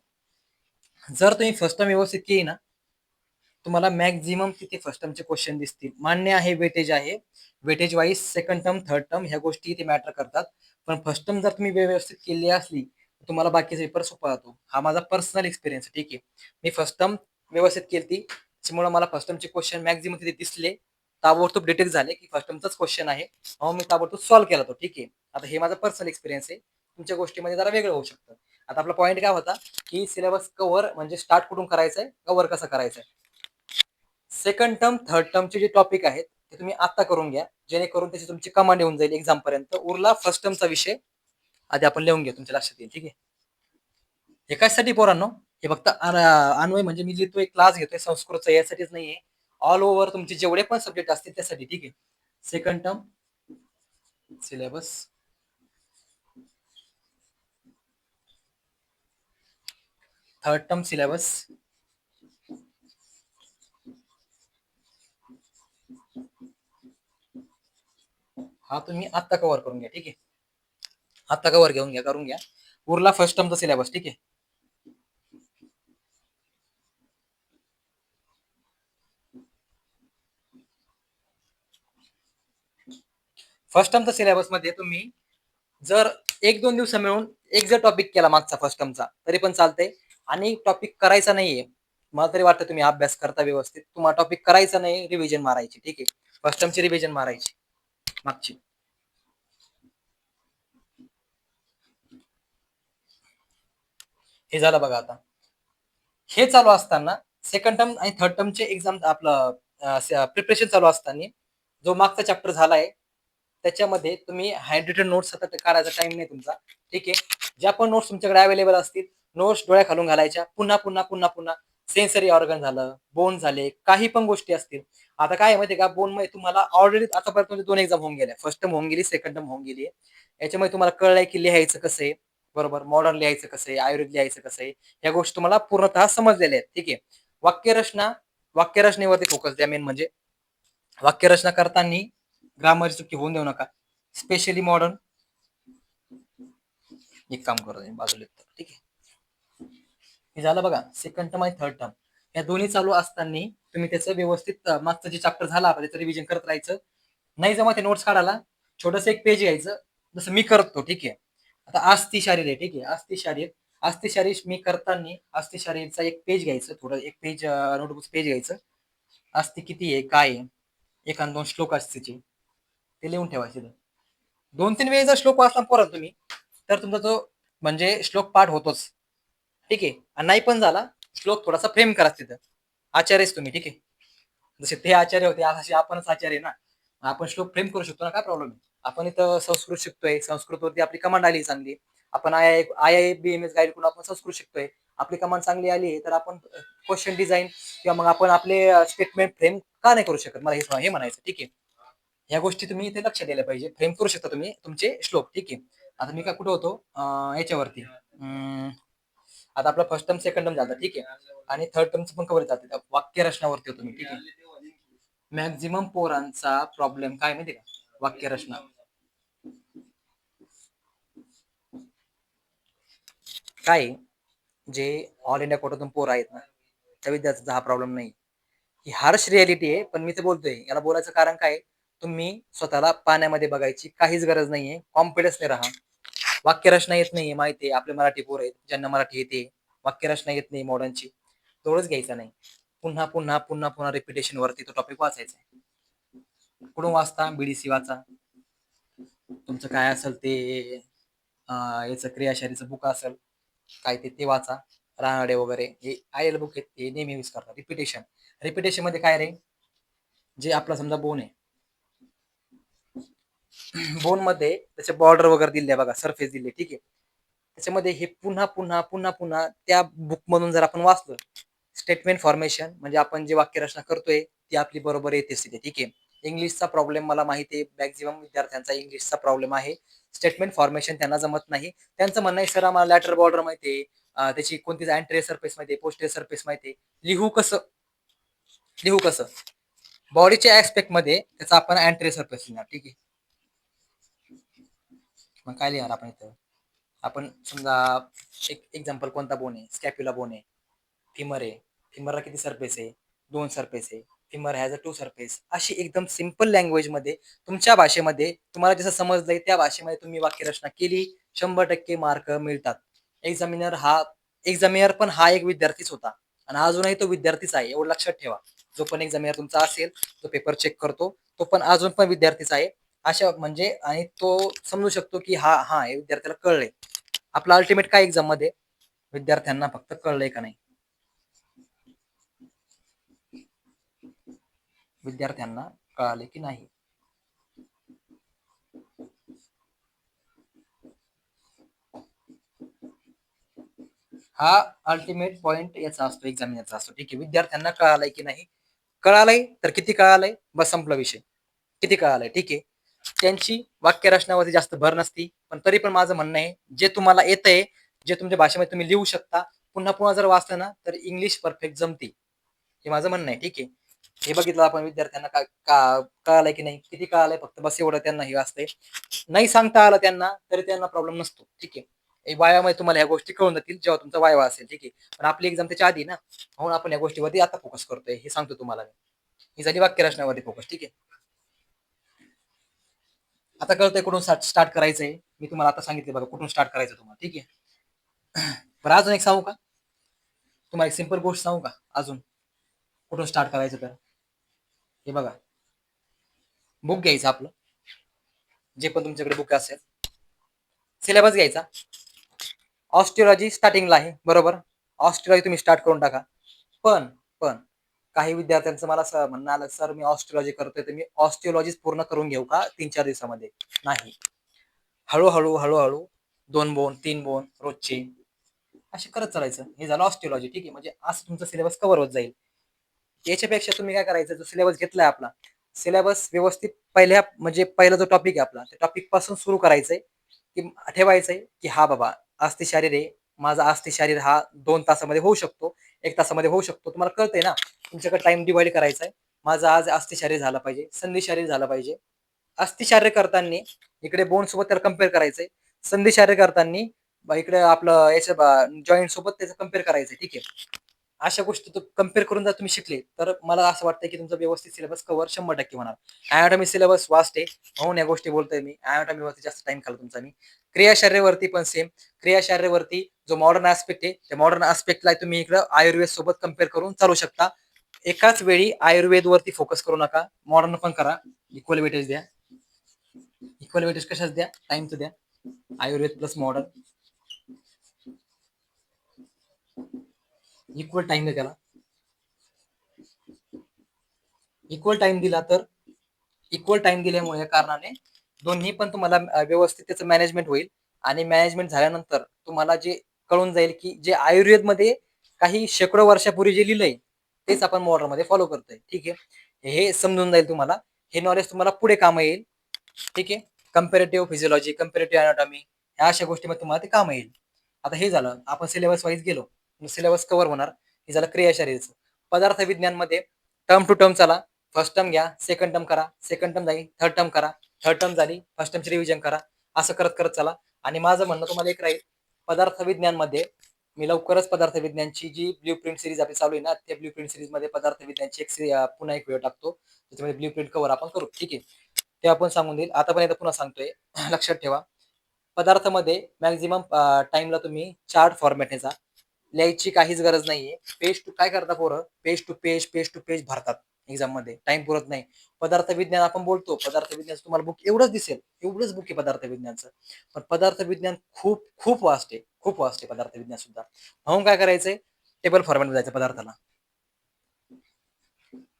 जर तुम्ही फर्स्ट टर्म व्यवस्थित केली ना, तुम्हाला मॅक्झिमम तिथे फर्स्ट टर्मचे क्वेश्चन दिसतील. मान्य आहे, वेटेज आहे, weightage wise second term third term ह्या गोष्टी इथे मॅटर करतात. पण फर्स्ट टर्म जर तुम्ही व्यवस्थित केली असली, तुम्हाला बाकीचा पेपर सोपा जातो. हा माझा पर्सनल एक्सपिरियन्स. ठीक आहे, मी फर्स्ट टर्म व्यवस्थित केली, त्याच्यामुळे मला फर्स्ट टर्मचे क्वेश्चन मॅक्झिमम तिथे दिसले, ताबडतोब डिटेक्ट झाले की फर्स्ट टर्मचाच क्वेश्चन आहे, मी ताबडतोब सॉल्व्ह केला तो. ठीक आहे, आता हे माझा पर्सनल एक्सपिरियन्स आहे, तुमच्या गोष्टीमध्ये जरा वेगळं होऊ शकतं. आता आपला पॉईंट काय होता की सिलेबस कव्हर म्हणजे स्टार्ट कुठून करायचंय, कव्हर कसं करायचंय. सेकंड टर्म थर्ड टर्मचे जे टॉपिक आहेत ते तुम्ही आता करून घ्या, जेणेकरून त्याची तुमची कमांड येऊन जाईल एक्झाम पर्यंत. उरला फर्स्ट टर्मचा विषय, आधी आपण लिहून घ्या, तुमच्या लक्षात येईल. ठीक आहे, हे कशासाठी पोरांनो, हे फक्त अन्वय म्हणजे मी लिहितोय क्लास घेतोय संस्कृतचा यासाठीच नाहीये, ऑल ओव्हर तुमचे जेवढे पण सब्जेक्ट असतील त्यासाठी. ठीक आहे, second term syllabus, third term syllabus, हा तुम्ही आत्ता कव्हर करून घ्या. ठीक आहे, आत्ता कव्हर करून घ्या. उरला फर्स्ट टर्मचा सिलेबस. ठीक आहे, फर्स्ट टर्मचा सिलेबस मध्ये तुम्ही जर 1-2 दिवस मिळून एक जर टॉपिक केला मागचा फर्स्ट टर्मचा तरी पण चालतंय. आणि टॉपिक करायचा नाहीये, मला तरी वाटतं तुम्ही अभ्यास करता व्यवस्थित, तुम्हाला टॉपिक करायचा नाही, रिव्हिजन मारायची. ठीक आहे, फर्स्ट टर्मची रिव्हिजन मारायची मागची. हे झालं बघा. आता हे चालू असताना सेकंड टर्म आणि थर्ड टर्मचे एक्झाम आपलं प्रिपरेशन चालू असताना जो मागचा चॅप्टर झालाय त्याच्यामध्ये तुम्ही हँड रिटन नोट्स आता काढायचा टाइम नाही तुमचा. ठीक आहे, ज्या पण नोट्स तुमच्याकडे अवेलेबल असतील, नोट्स डोळ्या खालून घालायच्या, पुन्हा पुन्हा पुन्हा पुन्हा. सेन्सरी ऑर्गन झालं, बोन झाले, काही पण गोष्टी असतील. आता काय माहितीये का, बोन मध्ये तुम्हाला ऑलरेडी आतापर्यंत 2 एक्झाम होऊन गेल्या, फर्स्ट टर्म होऊन गेली, सेकंड टर्म होऊन गेली. याच्यामध्ये तुम्हाला कळलंय की लिहायचं कसं आहे, बरोबर, मॉडर्न लिहायचं कसं आहे, आयुर्वेद लिहायचं कसं आहे, या गोष्टी तुम्हाला पूर्णतः समजलेल्या आहेत. ठीक आहे, वाक्यरचना वाक्यरचनेवरती फोकस द्या. मेन म्हणजे वाक्यरचना करताना ग्रामरची चुकी होऊन देऊ नका. स्पेशली मॉडर्न एक काम करू बाजूला ठीक आहे. हे झालं बघा सेकंड टर्म आणि थर्ड टर्म या दोन्ही चालू असताना तुम्ही त्याचं व्यवस्थित मागचं जे चॅप्टर झाला आपण त्याचं रिव्हिजन करत राहायचं. नाही जमा ते नोट्स काढायला छोटस एक पेज घ्यायचं जसं मी करतो ठीक आहे. आता अस्थि शरीर आहे ठीक आहे. अस्थि शरीर मी करताना अस्थि शरीरचा एक पेज घ्यायचं थोडं एक पेज नोटबुक पेज घ्यायचं. अस्थि किती आहे काय आहे एखाद दोन श्लोक असतीचे ते लिहून ठेवायचे. 2-3 वेळेस जर श्लोक वाचला परत तुम्ही तर तुमचा तो म्हणजे श्लोक पाठ होतोच ठीक आहे. आणि नाही पण झाला श्लोक थोडासा फ्रेम करा तिथं. आचार्यच तुम्ही ठीक आहे. जसे ते आचार्य होते असे आपणच आचार्य ना. आपण श्लोक फ्रेम करू शकतो ना काय प्रॉब्लेम आहे. आपण इथं संस्कृत शिकतोय संस्कृतवरती आपली कमांड आली चांगली. आपण IIBMS गाईड करून आपण संस्कृत शिकतोय. आपली कमांड चांगली आली तर आपण क्वेश्चन डिझाईन किंवा मग आपण आपले स्टेटमेंट फ्रेम का नाही करू शकत. मला हे म्हणायचं ठीक आहे. या गोष्टी तुम्ही इथे लक्ष द्यायला पाहिजे. फ्रेम करू शकता तुम्ही तुमचे श्लोक ठीक आहे. आता मी काय कुठे होतो याच्यावरती आता आपला फर्स्ट टर्म सेकंड टर्म झाला ठीक आहे. आणि थर्ड टर्मचं पण कव्हर जाते वाक्य रचनावरती होतो मी ठीक आहे. मॅक्झिमम पोरांचा प्रॉब्लेम काय माहिती का वाक्य रचना. काय जे ऑल इंडिया कोर्टातून पोर आहेत ना त्या विद्यार्थ्यांचा हा प्रॉब्लेम नाही. ही हार्श रियालिटी आहे पण मी ते बोलतोय याला बोलायचं कारण काय तुम्ही स्वतःला पाण्यामध्ये बघायची काहीच गरज नाहीये. कॉन्फिडन्स नाही राहा. वाक्यरचना येत नाहीये माहिती आहे आपले मराठी पोर आहेत ज्यांना मराठी येते. वाक्यरचना येत नाही मॉडर्नची तेवढंच घ्यायचं नाही. पुन्हा पुन्हा पुन्हा पुन्हा रिपिटेशन वरती तो टॉपिक वाचायचा आहे. कुठून वाचता BDC वाचा. तुमचं काय असेल ते याचं क्रियाशरीचं बुक असेल काय ते वाचा. रानडे वगैरे हे IL बुक आहेत ते नेहमी यूज करतात. रिपिटेशन मध्ये काय रे जे आपला समजा बोन आहे बोन मध्ये त्याचे बॉर्डर वगैरे दिले बघा सरफेस दिले ठीक आहे. त्याच्यामध्ये हे पुन्हा पुन्हा पुन्हा पुन्हा त्या बुक मधून जर आपण वाचलं स्टेटमेंट फॉर्मेशन म्हणजे आपण जे वाक्य रचना करतोय ती आपली बरोबर येते तिथे ठीक आहे. इंग्लिशचा प्रॉब्लेम मला माहिती आहे मॅक्झिमम विद्यार्थ्यांचा इंग्लिशचा प्रॉब्लेम आहे. स्टेटमेंट फॉर्मेशन त्यांना जमत नाही. त्यांचं म्हणणं आहे सर आम्हाला लॅटर बॉर्डर माहिती आहे त्याची कोणती अँट्री सरफेस माहिती आहे पोस्टेज सरफेस माहिती आहे लिहू कसं बॉडीच्या ऍस्पेक्ट मध्ये त्याचा आपण अँट्री सरफेस लिहिणार ठीक आहे. मग काय लिहिणार आपण इथं आपण समजा एक एक्झाम्पल कोणता बोन आहे स्कॅप्युला बोन आहे फिमर आहे. फिमरला किती सरफेस आहे 2 सरफेस आहे. Femur has a 2 surface. अशी एकदम सिम्पल लँग्वेज मध्ये तुमच्या भाषेमध्ये तुम्हाला जसं समजलंय त्या भाषेमध्ये तुम्ही वाक्यरचना केली 100% मार्क मिळतात. एक्झामिनर पण हा एक विद्यार्थीच होता आणि अजूनही तो विद्यार्थीच आहे एवढं लक्षात ठेवा. जो पण एक्झामिनर तुमचा असेल तो पेपर चेक करतो तो पण अजून पण विद्यार्थीच आहे. अशा म्हणजे आणि तो समजू शकतो की हा हे विद्यार्थ्याला कळलंय. आपला अल्टिमेट काय एक्झाम मध्ये विद्यार्थ्यांना फक्त कळलंय का नाही. विद्यार्थ्यांना कळाले की नाही. हा अल्टिमेट पॉइंट याचा असतो एक्झामिनरचा असतो ठीक आहे. विद्यार्थ्यांना कळालंय की नाही. कळालंय तर किती कळालंय बस संपला विषय. किती कळालंय ठीक आहे. त्यांची वाक्य रचनावरती जास्त भर नसती पण तरी पण माझं म्हणणं आहे जे तुम्हाला येतंय जे तुमच्या भाषेमध्ये तुम्ही लिहू शकता पुन्हा पुन्हा जर वाचलं ना तर इंग्लिश परफेक्ट जमते. हे माझं म्हणणं आहे ठीक आहे. हे बघितलं आपण विद्यार्थ्यांना कळालंय की नाही किती कळालंय फक्त बस एवढं त्यांना हे असतंय. नाही सांगता आलं त्यांना तरी त्यांना प्रॉब्लेम नसतो ठीक आहे. वायामध्ये तुम्हाला ह्या गोष्टी कळून जातील जेव्हा तुमचा वायवा असेल ठीक आहे. पण आपली एक्झाम त्याच्या आधी ना म्हणून आपण या गोष्टीवरती आता फोकस करतोय हे सांगतो तुम्हाला मी. ही झाली वाक्य रचनावरती फोकस ठीक आहे. आता कळतंय कुठून स्टार्ट करायचंय. मी तुम्हाला आता सांगितलं बघा कुठून स्टार्ट करायचं तुम्हाला ठीक आहे. बरं अजून एक सांगू का तुम्हाला एक सिंपल गोष्ट सांगू का अजून कुठून स्टार्ट करायचं तर हे बघा बुक घ्यायचं आपलं जे पण तुमच्याकडे बुक असेल सिलेबस घ्यायचा. ऑस्ट्रिओलॉजी स्टार्टिंगला आहे बरोबर. ऑस्ट्रिओलॉजी तुम्ही स्टार्ट करून टाका. पण पण काही विद्यार्थ्यांचं मला म्हणणं आलं सर मी ऑस्ट्रिओलॉजी करतोय तर मी ऑस्ट्रिओलॉजी पूर्ण करून घेऊ का 3-4 दिवसामध्ये. नाही हळूहळू हळूहळू 2 बोन 3 बोन रोजचे असे करत चालायचं. हे झालं ऑस्ट्रिओलॉजी ठीक आहे. म्हणजे असं तुमचा सिलेबस कव्हर होत जाईल. याच्यापेक्षा तुम्ही काय करायचं जो सिलेबस घेतलाय आपला सिलेबस व्यवस्थित म्हणजे पहिला जो टॉपिक आहे आपला त्या टॉपिक पासून सुरू करायचंय की ठेवायचंय की हा बाबा अस्थि शरीर आहे माझा आस्ती शारीर हा 2 तासामध्ये होऊ शकतो, 1 तासामध्ये होऊ शकतो. तुम्हाला कळतंय ना, तुमच्याकडे टाइम डिवाइड करायचा आहे. माझा आज आस्ती शारीर झाला पाहिजे, संधी शारीर झाला पाहिजे. अस्थि शारीर करताना इकडे बोन सोबत त्याला कम्पेअर करायचंय, संधी शारीर करताना इकडे आपलं याच्या जॉईंट सोबत त्याचं कम्पेअर करायचंय. ठीक आहे, अशा गोष्टी कम्पेअर करून जर तुम्ही शिकले तर मला असं वाटतं की तुमचा व्यवस्थित सिलेबस कव्हर 100% होणार. अनाटॉमी सिलेबस वास्ट आहे म्हणून या गोष्टी बोलतोय मी. अनाटॉमीवरती जास्त टाइम घालतो तुमचा मी. क्रिया शारीरवरती पण सेम. क्रिया शारीरवरती जो मॉडर्न ऍस्पेक्ट आहे त्या मॉडर्न ऍस्पेक्टला तुम्ही इकडे आयुर्वेद सोबत कम्पेअर करून चालू शकता. एकाच वेळी आयुर्वेद वरती फोकस करू नका, मॉडर्न पण करा. इक्वल वेटेज द्या. इक्वल वेटेज कशाच द्या, टाइमचं द्या. Ayurveda plus modern equal time द्या त्याला. इक्वल टाइम दिला तर इक्वल टाइम दिल्यामुळे कारणाने दोन्ही पण तुम्हाला व्यवस्थित त्याचं मॅनेजमेंट होईल. आणि मॅनेजमेंट झाल्यानंतर तुम्हाला जे कळून जाईल की जे आयुर्वेदमध्ये काही शेकडो वर्षापूर्वी जे लिहिलंय तेच आपण मॉडर्न मध्ये फॉलो करतोय. ठीक आहे, हे समजून जाईल तुम्हाला. हे नॉलेज तुम्हाला पुढे काम येईल. ठीक आहे, कम्पॅरेटिव्ह फिजिओलॉजी, कम्पॅरेटिव्ह अनाटॉमी ह्या अशा गोष्टीमध्ये तुम्हाला ते काम येईल. आता हे झालं, आपण सिलेबस वाईज गेलो, सिलेबस कव्हर होणार. हे झालं क्रियाशारीरचं. पदार्थ विज्ञानमध्ये टर्म टू टर्म चला. फर्स्ट टर्म घ्या, सेकंड टर्म करा, सेकंड टर्म झाली, थर्ड टर्म करा, थर्ड टर्म झाली, फर्स्ट टर्मची रिव्हिजन करा. असं करत करत चला. आणि माझं म्हणणं तुम्हाला एक राहील, पदार्थ विज्ञानमध्ये मी लवकरच पदार्थ विज्ञानची जी ब्ल्यू प्रिंट सिरीज आपली चालू आहे ना, त्या ब्ल्यू प्रिंट सिरीज मध्ये पदार्थ विज्ञानची पुन्हा एक व्हिडिओ टाकतो, त्याच्यामध्ये ब्ल्यू प्रिंट कव्हर आपण करू. ठीक आहे, ते आपण सांगून देईल. आता पण एकदा पुन्हा सांगतोय, लक्षात ठेवा. पदार्थामध्ये मॅक्झिमम टाइमला तुम्ही चार्ट फॉर्मॅट जा. लिहायची काहीच गरज नाहीये. पेज टू काय करता पोरं, page to page, page to page भरतात एक्झाम मध्ये, टाइम पुरत नाही. पदार्थ विज्ञान आपण बोलतो, पदार्थ विज्ञान तुम्हाला बुक एवढंच दिसेल, एवढंच बुक आहे पदार्थ विज्ञानचं. पण पदार्थ विज्ञान खूप खूप वास्ट आहे, खूप वास्ट आहे पदार्थ विज्ञान सुद्धा. म्हणून काय करायचंय, टेबल फॉर्मॅट जायचं पदार्थाला.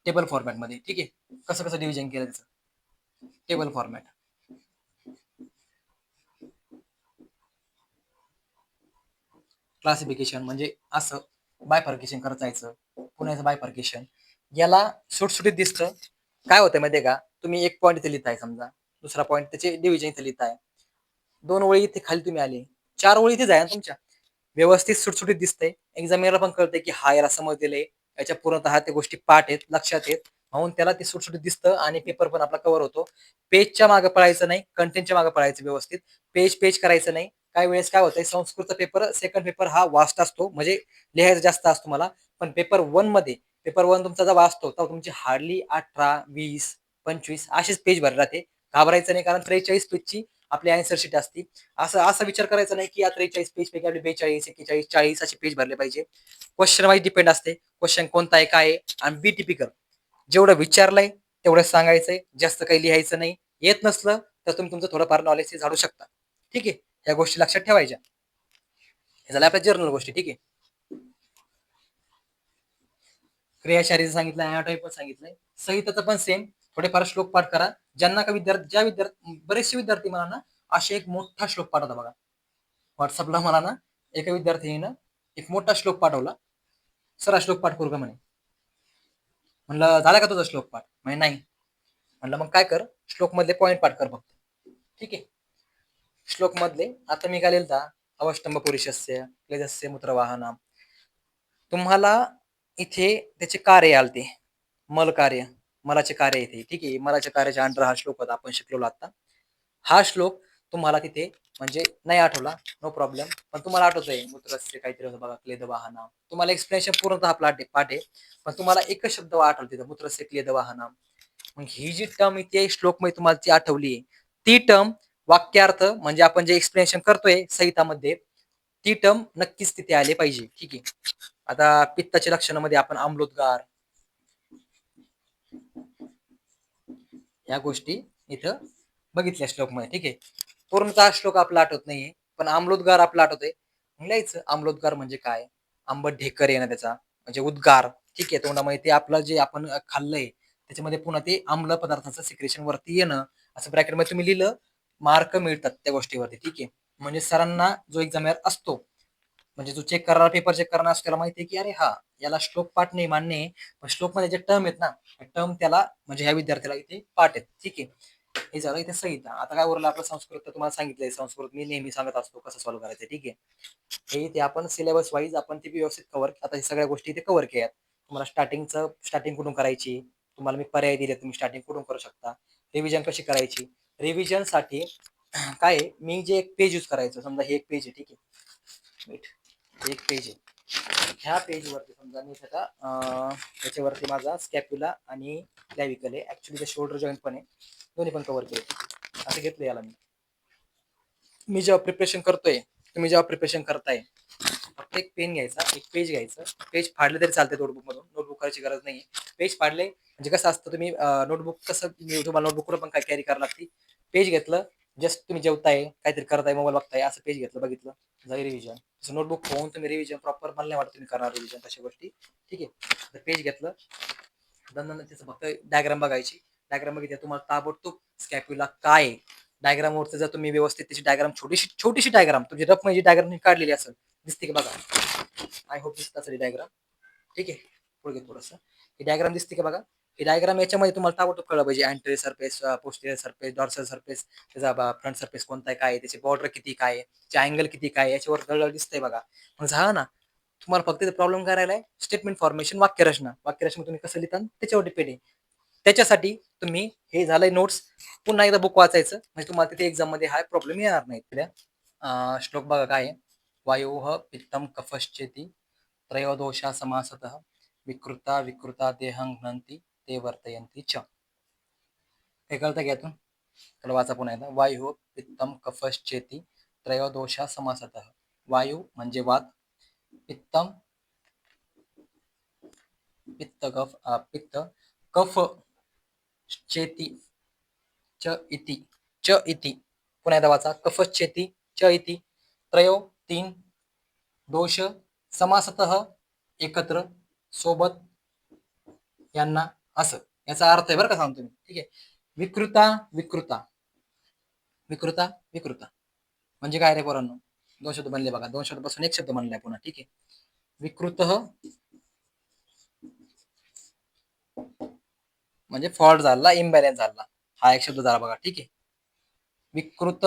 टेबल फॉर्मॅट मध्ये. ठीक आहे, कसं कसं डिव्हिजन केलं त्याचं, टेबल फॉर्मॅट. क्लासिफिकेशन म्हणजे असं बायफर्केशन करत जायचं, पुण्याचं बायफर्केशन. याला सुटसुटीत दिसतं. काय होतं माहितीये का, तुम्ही एक पॉईंट इथे लिहिताय समजा, दुसरा पॉईंट त्याचे डिव्हिजन इथे लिहिताय, 2 ओळी इथे खाली तुम्ही आले, 4 ओळी इथे जाय ना तुमच्या, व्यवस्थित सुटसुटीत दिसतंय. एक्झामिनरला पण कळतंय की हा याला समजलेलं आहे, याच्या पूर्णतः त्या गोष्टी पाठ आहेत, लक्षात आहेत, म्हणून त्याला ते सुटसुटीत दिसतं आणि पेपर पण आपला कव्हर होतो. पेजच्या मागे पळायचं नाही, कंटेंटच्या मागे पळायचं व्यवस्थित. पेज पेज करायचं नाही. काही वेळेस काय होतंय, संस्कृतचा पेपर सेकंड पेपर हा वास्ट असतो, म्हणजे लिहायचा जास्त असतो मला. पण पेपर वन तुमचा जेव्हा असतो तेव्हा तुमची हार्डली 18, 20, 25 असेच पेज भरले राहते. घाबरायचं नाही, कारण 43 पेजची आपली आन्सर शीट असते. असं असा विचार करायचा नाही की या 43 पेज पैकी आपले 42, 41, 40 असे पेज भरले पाहिजे. क्वेश्चन वाईज डिपेंड असते, क्वेश्चन कोणता आहे काय आहे. आणि बी टिपिकल, जेवढं विचारलंय तेवढं सांगायचंय, जास्त काही लिहायचं नाही. येत नसलं तर तुम्ही तुमचं थोडंफार नॉलेज झाडू शकता. ठीक आहे, या गोष्टी लक्षात ठेवायच्या. हे झालं आपल्या जर्नल गोष्टी. ठीक आहे, क्रियाशारीचं सांगितलं, अनाटॉमी पण सांगितलंय, संहिताचं पण सेम. थोडेफार श्लोक पाठ करा. ज्यांना का विद्यार्थी, ज्या विद्यार्थी, बरेचसे विद्यार्थी मला ना असे एक मोठा श्लोक पाठ होता बघा. व्हॉट्सअपला मला ना एका विद्यार्थीनं एक मोठा श्लोक पाठवला. सर हा श्लोक पाठ करू का म्हणे. म्हणलं झाला का तुझा श्लोक पाठ, म्हणे नाही. म्हणलं मग काय कर, श्लोक मधले पॉईंट पाठ कर फक्त. ठीक आहे, श्लोक मधले आता मी काय लिहिलता, अवष्टंब पुरुषस्य क्लेदस्य मूत्रवाहना. तुम्हाला इथे त्याचे कार्य आलते, मल कार्य, मलाचे कार्य इथे. ठीक आहे, मलाच्या कार्याच्या अंडर हा श्लोक होता, आपण शिकलो आता. हा श्लोक तुम्हाला तिथे म्हणजे नाही आठवला, नो प्रॉब्लेम. पण तुम्हाला आठवतंय मूत्रस्य काहीतरी होतं बघा, क्लेद वाहना. तुम्हाला एक्सप्लेनेशन पूर्णतः पाठ आहे, पण तुम्हाला एकच शब्द आठवतो तिथं, मूत्रस्य क्लेद वाहना. मग ही जी टर्म इथे श्लोक मध्ये तुम्हाला ती आठवली, ती टर्म वाक्यार्थ म्हणजे आपण जे एक्सप्लेनेशन करतोय संहितामध्ये, ती टर्म नक्कीच तिथे आले पाहिजे. ठीक आहे, आता पित्ताच्या लक्षणामध्ये आपण आम्लोद्गार, या गोष्टी इथं बघितल्या श्लोक मध्ये. ठीक आहे, पूर्णतः श्लोक आपला आठवत नाहीये, पण आम्लोद्गार आपला आठवतोय. लिहायचं आम्लोद्गार म्हणजे काय, आंबट ढेकर येणं त्याचा म्हणजे उद्गार. ठीक आहे, तोंडामध्ये ते आपलं जे आपण खाल्लंय त्याच्यामध्ये पुन्हा ते आम्ल पदार्थाचं सिक्रेशन वरती येणं, असं ब्रॅकेटमध्ये तुम्ही लिहिलं, मार्क मिळतात त्या गोष्टीवरती. ठीक आहे, म्हणजे सरांना जो एक्झामिनर असतो, म्हणजे जो चेक करणार, पेपर चेक करणार असतो, त्याला माहिती आहे की अरे हा याला श्लोक पाठ नाही मान्य आहे, पण श्लोक मध्ये जे टर्म आहेत ना, टर्म त्याला म्हणजे ह्या विद्यार्थ्याला इथे पाठ आहेत. ठीक आहे, हे झालं इथे संहिता. आता काय उरलं आपलं संस्कृत, तर तुम्हाला सांगितलंय संस्कृत मी नेहमी सांगत असतो कसं सॉल्व्ह करायचं. ठीक आहे. हे इथे आपण सिलेबस वाईज आपण ते व्यवस्थित कव्हर, आता हे सगळ्या गोष्टी इथे कव्हर केल्यात. तुम्हाला स्टार्टिंग कुठून करायची, तुम्हाला मी पर्याय दिले, तुम्ही स्टार्टिंग कुठून करू शकता, रिव्हिजन कशी करायची. रिव्हिजनसाठी काय आहे, मी जे एक पेज यूज करायचं, समजा हे एक पेज आहे. ठीक आहे. वेट, एक पेज आहे. ह्या पेजवरती समजा मी आता त्याच्यावरती माझा स्कॅप्युला आणि क्लॅव्हिकल आहे, ऍक्च्युली ते शोल्डर जॉईंट पण आहे, दोन्ही पण कव्हर केले. असं घेतलं याला मी जेव्हा प्रिपरेशन करतोय, तुम्ही जेव्हा प्रिपरेशन करताय, फक्त एक पेन घ्यायचा, एक पेज घ्यायचं. पेज फाडले तरी चालते नोटबुक मधून, नोटबुक करायची गरज नाही. पेज फाडले म्हणजे कसं असतं, तुम्ही नोटबुक कसं तुम्हाला नोटबुक पण काय कॅरी करावं लागते. पेज घेतलं, जस्ट तुम्ही जेवताय, काहीतरी करताय, मोबाईल बघताय, असं पेज घेतलं, बघितलं, जाई रिव्हिजन. तसं नोटबुक होऊन तुम्ही रिव्हिजन प्रॉपर, मला नाही वाटत तुम्ही करणार रिव्हिजन तशा गोष्टी. ठीक आहे. तर पेज घेतलं, दंड त्याचं फक्त डायग्राम बघायची. डायग्राम बघितलं, तुम्हाला ताबडतोब स्कॅप्युला काय डायग्राम वरती जर तुम्ही व्यवस्थित त्याची डायग्राम, छोटीशी डायग्राम तुमची रफ म्हणजे डायग्राम काढलेली असेल, दिसते का बघा. आय होप दिसत असेल डायग्राम. ठीक आहे. पुढे थोडंसं ही डायग्राम दिसते का बघा. ही डायग्राम याच्यामध्ये तुम्हाला ताबडतोब कळलं पाहिजे, anterior surface, posterior surface, dorsal surface, त्याचा फ्रंट सरफेस कोणता आहे, काय आहे, त्याचे बॉर्डर किती, काय आहे, त्याचे अँगल किती, काय याच्यावर कळलं दिसतंय बघा. मग झालं ना. तुम्हाला फक्त प्रॉब्लेम काय राहिलाय, स्टेटमेंट फॉर्मेशन, वाक्यरचना. वाक्यरचना तुम्ही कसं लिहिता त्याच्यावर डिपेंड आहे. त्याच्यासाठी तुम्ही हे झालंय नोट्स, पुन्हा एकदा बुक वाचायचं, म्हणजे तुम्हाला तिथे एक्झाम मध्ये हा प्रॉब्लेम येणार नाही. श्लोक बघा काय आहे. वायोः पित्तम कफश्चेती त्रयोदोषा समासतः विकृता विकृता देहं घ्नन्ति ते वर्तयन्ति च. हे कळतं का यातून? तर वाचा पुन्हा एकदा. वायु पित्तम कफश्चेती त्रयोदोषा समासतः. वायू म्हणजे वात, पित्तम पित्त कफ चेती च इति पुन्हा एकदा वाचा. कफश्चेती च इति त्रयो 3 दोष समासतः एकत्र सोबत यांना, असं याचा अर्थ आहे बरं का, सांगतो मी. ठीक आहे. विकृता विकृता विकृता विकृता म्हणजे काय रे पोरांनो, दोन शब्द बनले बघा, दोन शब्द पासून एक शब्द बनलाय पुन्हा. ठीक आहे. विकृत म्हणजे फॉल्ट झाला, इम्बॅलन्स झाला, हा एक शब्द झाला बघा. ठीक आहे. विकृत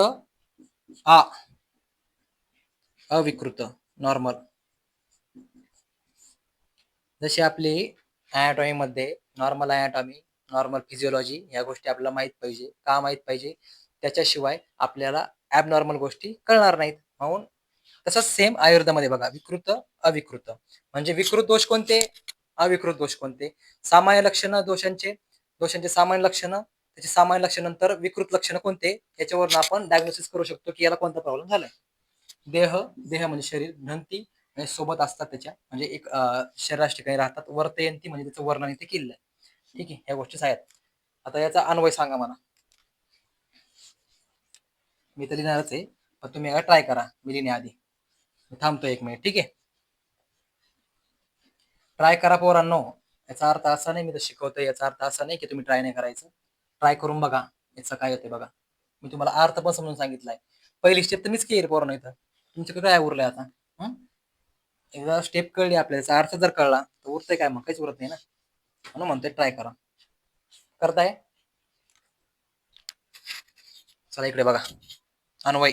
अविकृत नॉर्मल. जशी आपली अनाटॉमी मध्ये नॉर्मल अनाटॉमी, नॉर्मल फिजिओलॉजी या गोष्टी आपल्याला माहित पाहिजे. का माहित पाहिजे, त्याच्याशिवाय आपल्याला ॲबनॉर्मल गोष्टी कळणार नाहीत. म्हणून तसंच सेम आयुर्वेदामध्ये बघा, विकृत अविकृत म्हणजे विकृत दोष कोणते, अविकृत दोष कोणते, सामान्य लक्षण दोषांचे सामान्य लक्षण, त्याचे सामान्य लक्षण नंतर विकृत लक्षण कोणते, याच्यावरून आपण डायग्नोसिस करू शकतो की याला कोणता प्रॉब्लेम झालाय. देह म्हणजे शरीर, घ्नन्ति म्हणजे सोबत असतात त्याच्या, म्हणजे एक शरीराच्या ठिकाणी राहतात, वर्तयंती म्हणजे त्याचं वर्णन इथे केलेलं आहे. ठीक आहे. ह्या गोष्टीच आहेत. आता याचा अन्वय सांगा मला. मी तर लिहिणारच आहे, पण तुम्ही एकदा ट्राय करा मी लिहिण्याआधी. मी थांबतो 1 मिनिट. ठीक आहे. ट्राय करा पोरांनो. याचा अर्थ असा नाही मी तर शिकवतोय, याचा अर्थ असा नाही की तुम्ही ट्राय नाही करायचं. ट्राय करून बघा याचं काय होते बघा. मी तुम्हाला अर्थ पण समजून सांगितलाय. पहिली स्टेप तर मीच केली पोरांनो इथं. तुमच्याकडे काय उरलंय आता. एकदा स्टेप कळली आपल्याला, याचा अर्थ जर कळला तर उरतंय काय, मग काहीच उरत नाही ना. म्हणून म्हणतोय ट्राय करा. करताय. चला इकडे बघा. अन्वय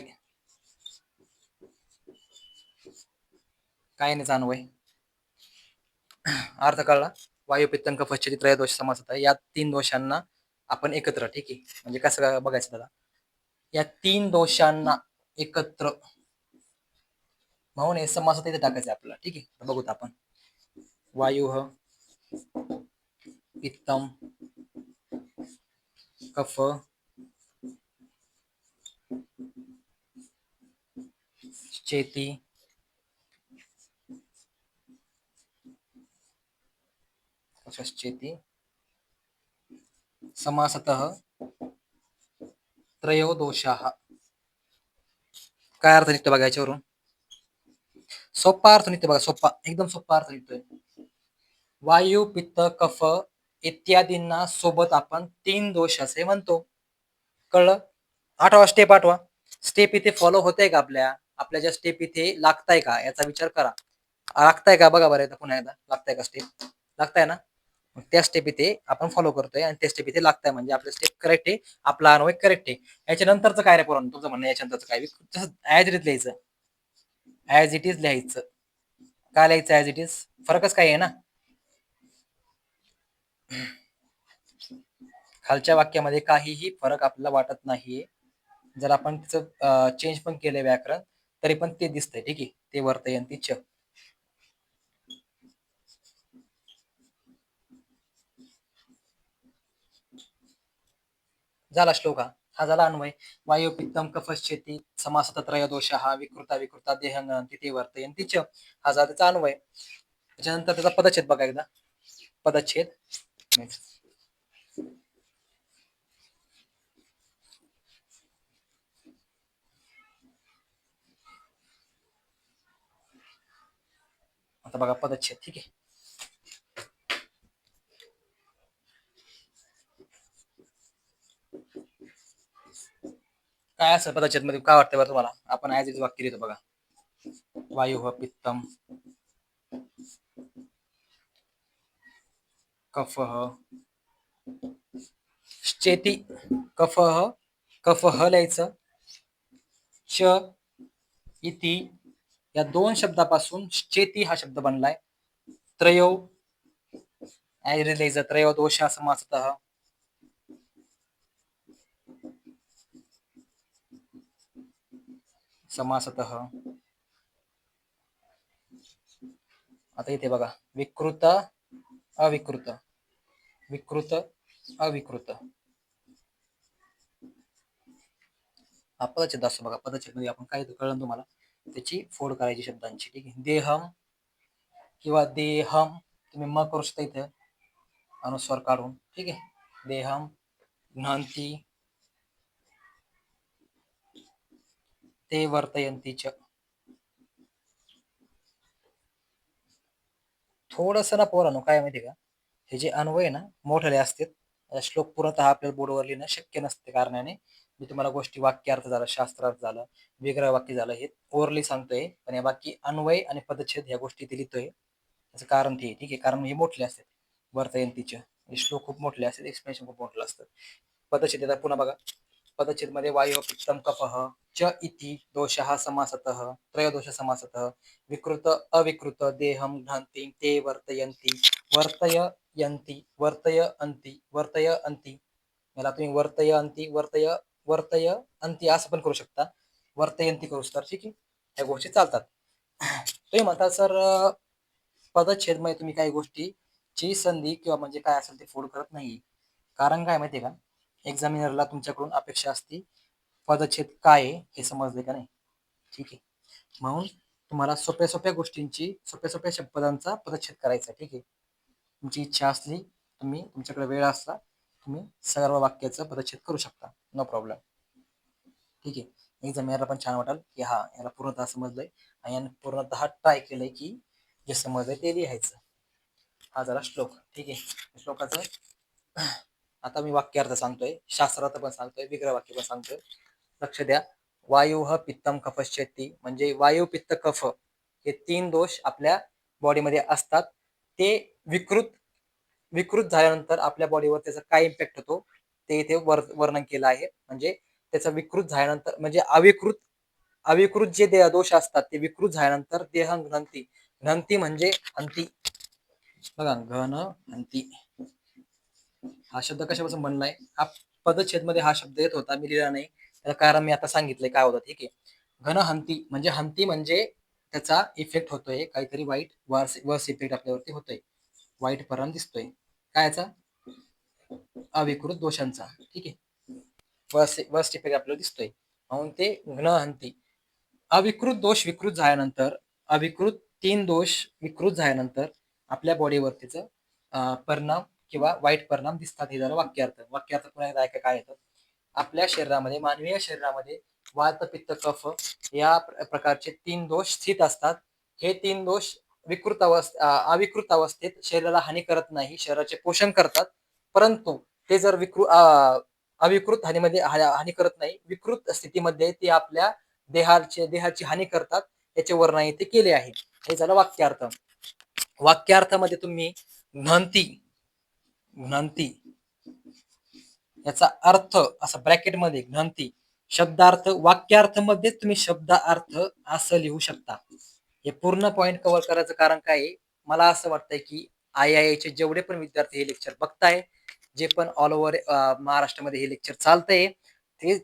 काय नाही, अन्वय अर्थ कळला. वायू पित्तन कफश्चेती त्रयोदोष समासतः, या 3 दोषांना आपण एकत्र. ठीक आहे. म्हणजे कसं बघायचं त्याला, या 3 दोषांना एकत्र म्हणून हे समासात इथे टाकायचं आपल्याला. ठीक आहे. बघूत आपण. वायु पित्तम कफ चेती कफश्चेती समासतः त्रयोदोषाः. काय अर्थ निघतो बघा याच्यावरून, सोपा अर्थ निघतो बघा, सोपा, एकदम सोपा अर्थ निघतोय. वायू पित्त कफ इत्यादींना सोबत आपण 3 दोष असे म्हणतो. कळलं. आठवा स्टेप, आठवा स्टेप इथे फॉलो होतंय का आपल्या ज्या स्टेप इथे लागताय का याचा विचार करा. लागताय का बघा बरं, पुन्हा एकदा लागताय का स्टेप, लागताय ना. त्या स्टेप इथे आपण फॉलो करतोय आणि त्या स्टेप इथे लागतंय, म्हणजे आपलं स्टेप करेक्ट आहे, आपला अन्वय करेक्ट आहे. याच्या नंतरचं काय रे पोरांनो, तुमचं म्हणणं याच्या नंतरचं काय? जसं ऍज इट इज लिहायचं, ऍज इट इज लिहायचं. काय लिहायचं ऍज इट इज? फरकच काय आहे ना. खालच्या वाक्यामध्ये काहीही फरक आपल्याला वाटत नाहीये. जर आपण तिचं चेंज पण केलं व्याकरण तरी पण ते दिसतंय. ठीक आहे, ते वर्तयंती च. झाला श्लोक हा झाला अन्वय. वायू पित्तम कफश्चेती समासत त्रयोदोष हा विकृता विकृता देहंगती ते वर्तयंती च. हा झाला त्याचा अन्वय. त्याच्यानंतर त्याचा पदच्छेद बघा एकदा. पदच्छेद आता बघा पदच्छेद. ठीक आहे, काय असं पदच्छेद मध्ये काय वाटतं बरं तुम्हाला? आपण ऍज इज वाक्य लिहितो बघा. वायू पित्तम कफ चेती. कफ कफ लिहायचं. च इति या दोन शब्दापासून चेती हा शब्द बनलाय. त्रयो लिहायचं. त्रयोदोष समासतः. समासतः. आता इथे बघा विकृत अविकृत, विकृत अविकृत. हा पदच्छेद असतो बघा. पदच्छेद मध्ये आपण काय कळलं तुम्हाला, त्याची फोड करायची शब्दांची. ठीक आहे, देहम किंवा देहम तुम्ही म करू शकता इथे अनुस्वार काढून. ठीक आहे, देहम घ्नांती ते वर्तयंती च. थोडस ना पोरांनो काय माहिती का, हे जे अन्वय ना मोठे असतात. श्लोक पूर्णतः आपल्याला बोर्डवर लिहिणं शक्य नसते कारणाने मी तुम्हाला गोष्टी वाक्यार्थ झालं, शास्त्रार्थ झालं, विग्रह वाक्य झालं हे ओरली सांगतोय. पण या बाकी अन्वय आणि पदच्छेद ह्या गोष्टी ते लिहितोय. त्याचं कारण ते. ठीक आहे, कारण हे मोठले असतात वर्तयंतीचे श्लोक खूप मोठले असतात, एक्सप्लेनेशन खूप मोठलं असतं. पदच्छेद येतात पुन्हा बघा. पदच्छेद मध्ये वायू पित्तम कफः च इति दोषः समासतः त्रयोदोष समासतः विकृत अविकृत देहम घ्नांती ते वर्तयंती वर्तयंती वर्तयंती वर्तयंती. याला तुम्ही वर्तयंती वर्तयंती असं पण करू शकता, वर्तयंती करू शकता. ठीक आहे, या गोष्टी चालतात. तुम्ही म्हणता सर पदच्छेद मध्ये तुम्ही काही गोष्टीची संधी किंवा म्हणजे काय असेल ते फोड करत नाही. कारण काय माहितीये का, एक्झामिनरला तुमच्याकडून अपेक्षा असते पदच्छेद काय आहे हे समजले का नाही. ठीक आहे, म्हणून तुम्हाला सोप्या सोप्या गोष्टींची सोप्या सोप्या शब्दांचा पदच्छेद करायचा. ठीक आहे, तुमची इच्छा असली, तुम्ही तुमच्याकडे वेळ असला तुम्ही सर्व वाक्याचं पदच्छेद करू शकता, नो प्रॉब्लेम. ठीक आहे, एक्झामिनरला पण छान वाटेल की हा याला पूर्णतः समजलंय आणि याने पूर्णतः ट्राय केलंय की जे समजलंय ते लिहायचं. हा झाला श्लोक. ठीक आहे, श्लोकाचं आता मी वाक्यार्थ सांगतोय, शास्त्रार्थ पण सांगतोय, विग्रह वाक्य पण सांगतोय. लक्ष द्या. वायू पित्तम कफश्चेती म्हणजे वायू पित्त कफ हे तीन दोष आपल्या बॉडीमध्ये असतात. ते विकृत विकृत झाल्यानंतर आपल्या बॉडीवर त्याचा काय इम्पॅक्ट होतो ते इथे वर्णन केलं आहे. म्हणजे त्याचा विकृत झाल्यानंतर म्हणजे अविकृत अविकृत जे दोष असतात ते विकृत झाल्यानंतर देह घ्नंती. घ्नंती म्हणजे अंती. बघा घन अंती हा शब्द कशापासून बनलाय? हा पदच्छेद मध्ये हा शब्द येत होता, मी लिहिला नाही त्याला कारण मी आता सांगितलंय काय होतं. ठीक आहे, घन हंती म्हणजे हंती म्हणजे त्याचा इफेक्ट होतोय काहीतरी वाईट, वर्स इफेक्ट आपल्यावरती होतोय, वाईट परिणाम दिसतोय. काय याचा? अविकृत दोषांचा. ठीक आहे, वर्स्ट इफेक्ट आपल्याला दिसतोय म्हणून ते घ्न हंती. अविकृत दोष विकृत झाल्यानंतर, अविकृत तीन दोष विकृत झाल्यानंतर आपल्या बॉडीवर त्याचं परिणाम किंवा वाईट परिणाम दिसतात. हे झालं वाक्यार्थ. वाक्यार्थ पुन्हा एकदा ऐका काय येतं. आपल्या शरीरामध्ये, मानवीय शरीरामध्ये वात पित्त कफ या प्रकारचे तीन दोष स्थित असतात. हे तीन दोष अविकृत अवस्थेत शरीराला हानी करत नाही, शरीराचे पोषण करतात. परंतु ते जर अविकृत हानी करत नाही, विकृत स्थितीमध्ये ते आपल्या देहाची हानी करतात. याचे वर्णन इथे केले आहे. हे झालं वाक्यार्थ. वाक्यार्थामध्ये तुम्ही घ्नंती घ्नंती याचा अर्थ असा ब्रॅकेटमध्ये घ्नंती शब्दार्थ वाक्यार्थ मध्ये तुम्ही शब्दार्थ असं लिहू शकता. हे पूर्ण पॉइंट कव्हर करायचं कारण काय आहे, मला असं वाटतंय की IIA जेवढे पण विद्यार्थी हे लेक्चर बघताय, जे पण ऑल ओव्हर महाराष्ट्रामध्ये हे लेक्चर चालतंय, ते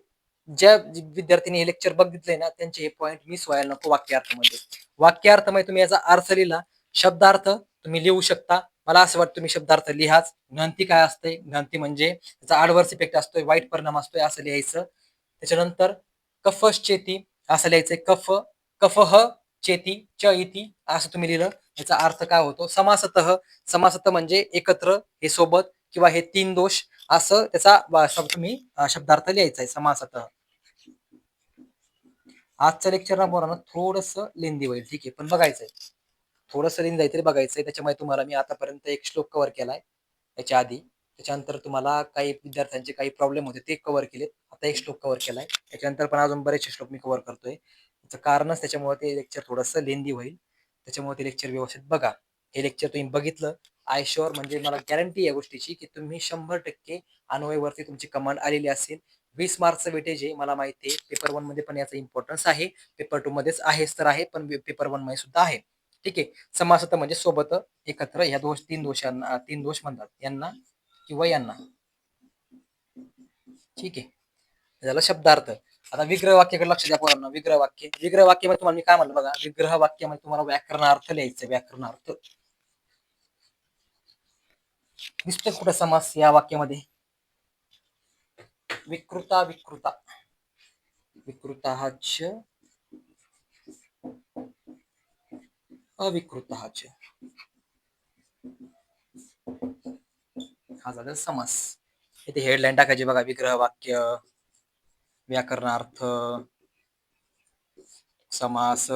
ज्या विद्यार्थ्यांनी हे लेक्चर बघितलंय ना त्यांचे हे पॉइंट मिस व्हायला नको. वाक्यार्थामध्ये वाक्यार्थामध्ये तुम्ही याचा अर्थ लिहिला, शब्दार्थ तुम्ही लिहू शकता. मला असं वाटतं तुम्ही शब्दार्थ लिहाच. घ्नंती काय असते, घ्नंती म्हणजे त्याचा ॲडव्हर्स इफेक्ट असतोय, वाईट परिणाम असतोय असं लिहायचं. त्याच्यानंतर कफश्चेती असं लिहायचंय, कफह चेती च इति असं तुम्ही लिहिलं. याचा अर्थ काय होतो, समासतः, समासतः म्हणजे एकत्र, हे सोबत किंवा हे तीन दोष असं त्याचा तुम्ही शब्दार्थ लिहायचा आहे समासतः. आजचं लेक्चर ना पोरांनो थोडंसं लेंदी होईल, ठीक आहे, पण बघायचंय थोडंसं लेंदी जायतरी बघायचंय. त्याच्यामुळे तुम्हाला मी आतापर्यंत एक श्लोक कव्हर केलाय याच्या आधी. त्याच्यानंतर तुम्हाला काही विद्यार्थ्यांचे काही प्रॉब्लेम होते ते कव्हर केलेत. आता एक श्लोक कव्हर केलाय. त्याच्यानंतर पण अजून बरेचसे श्लोक मी कव्हर करतोय. त्याचं कारणच त्याच्यामुळे ते लेक्चर थोडंसं लेंदी होईल. त्याच्यामुळे ते लेक्चर व्यवस्थित बघा. हे लेक्चर तुम्ही बघितलं, आय शुअर म्हणजे मला गॅरंटी या गोष्टीची की तुम्ही 100% अन्वयवरती तुमची कमांड आलेली असेल. 20 मार्क्सचं वेटेज आहे मला माहिती आहे. पेपर 1 मध्ये पण याचा इम्पॉर्टन्स आहे, पेपर 2 मध्येच आहेच तर आहे, पण पेपर 1 मध्ये सुद्धा आहे. ठीक आहे. समासत म्हणजे सोबत, एकत्र, ह्या तीन दोषांना, तीन दोष म्हणतात यांना किंवा यांना. ठीक आहे, झालं शब्दार्थ. आता विग्रह वाक्याकडे लक्ष द्या पोरांनो. विग्रह वाक्य, विग्रह वाक्यामध्ये तुम्हाला मी काय म्हणलं बघा, विग्रह वाक्यामध्ये तुम्हाला व्याकरणार्थ लिहायचं. व्याकरणार्थ दिसतोय कुठं समास या वाक्यामध्ये, विकृता विकृता, विकृताच अविकृताच, हा झाला समास. इथे हेडलाईन टाकायची बघा, विग्रह वाक्य, व्याकरणार्थ, समास,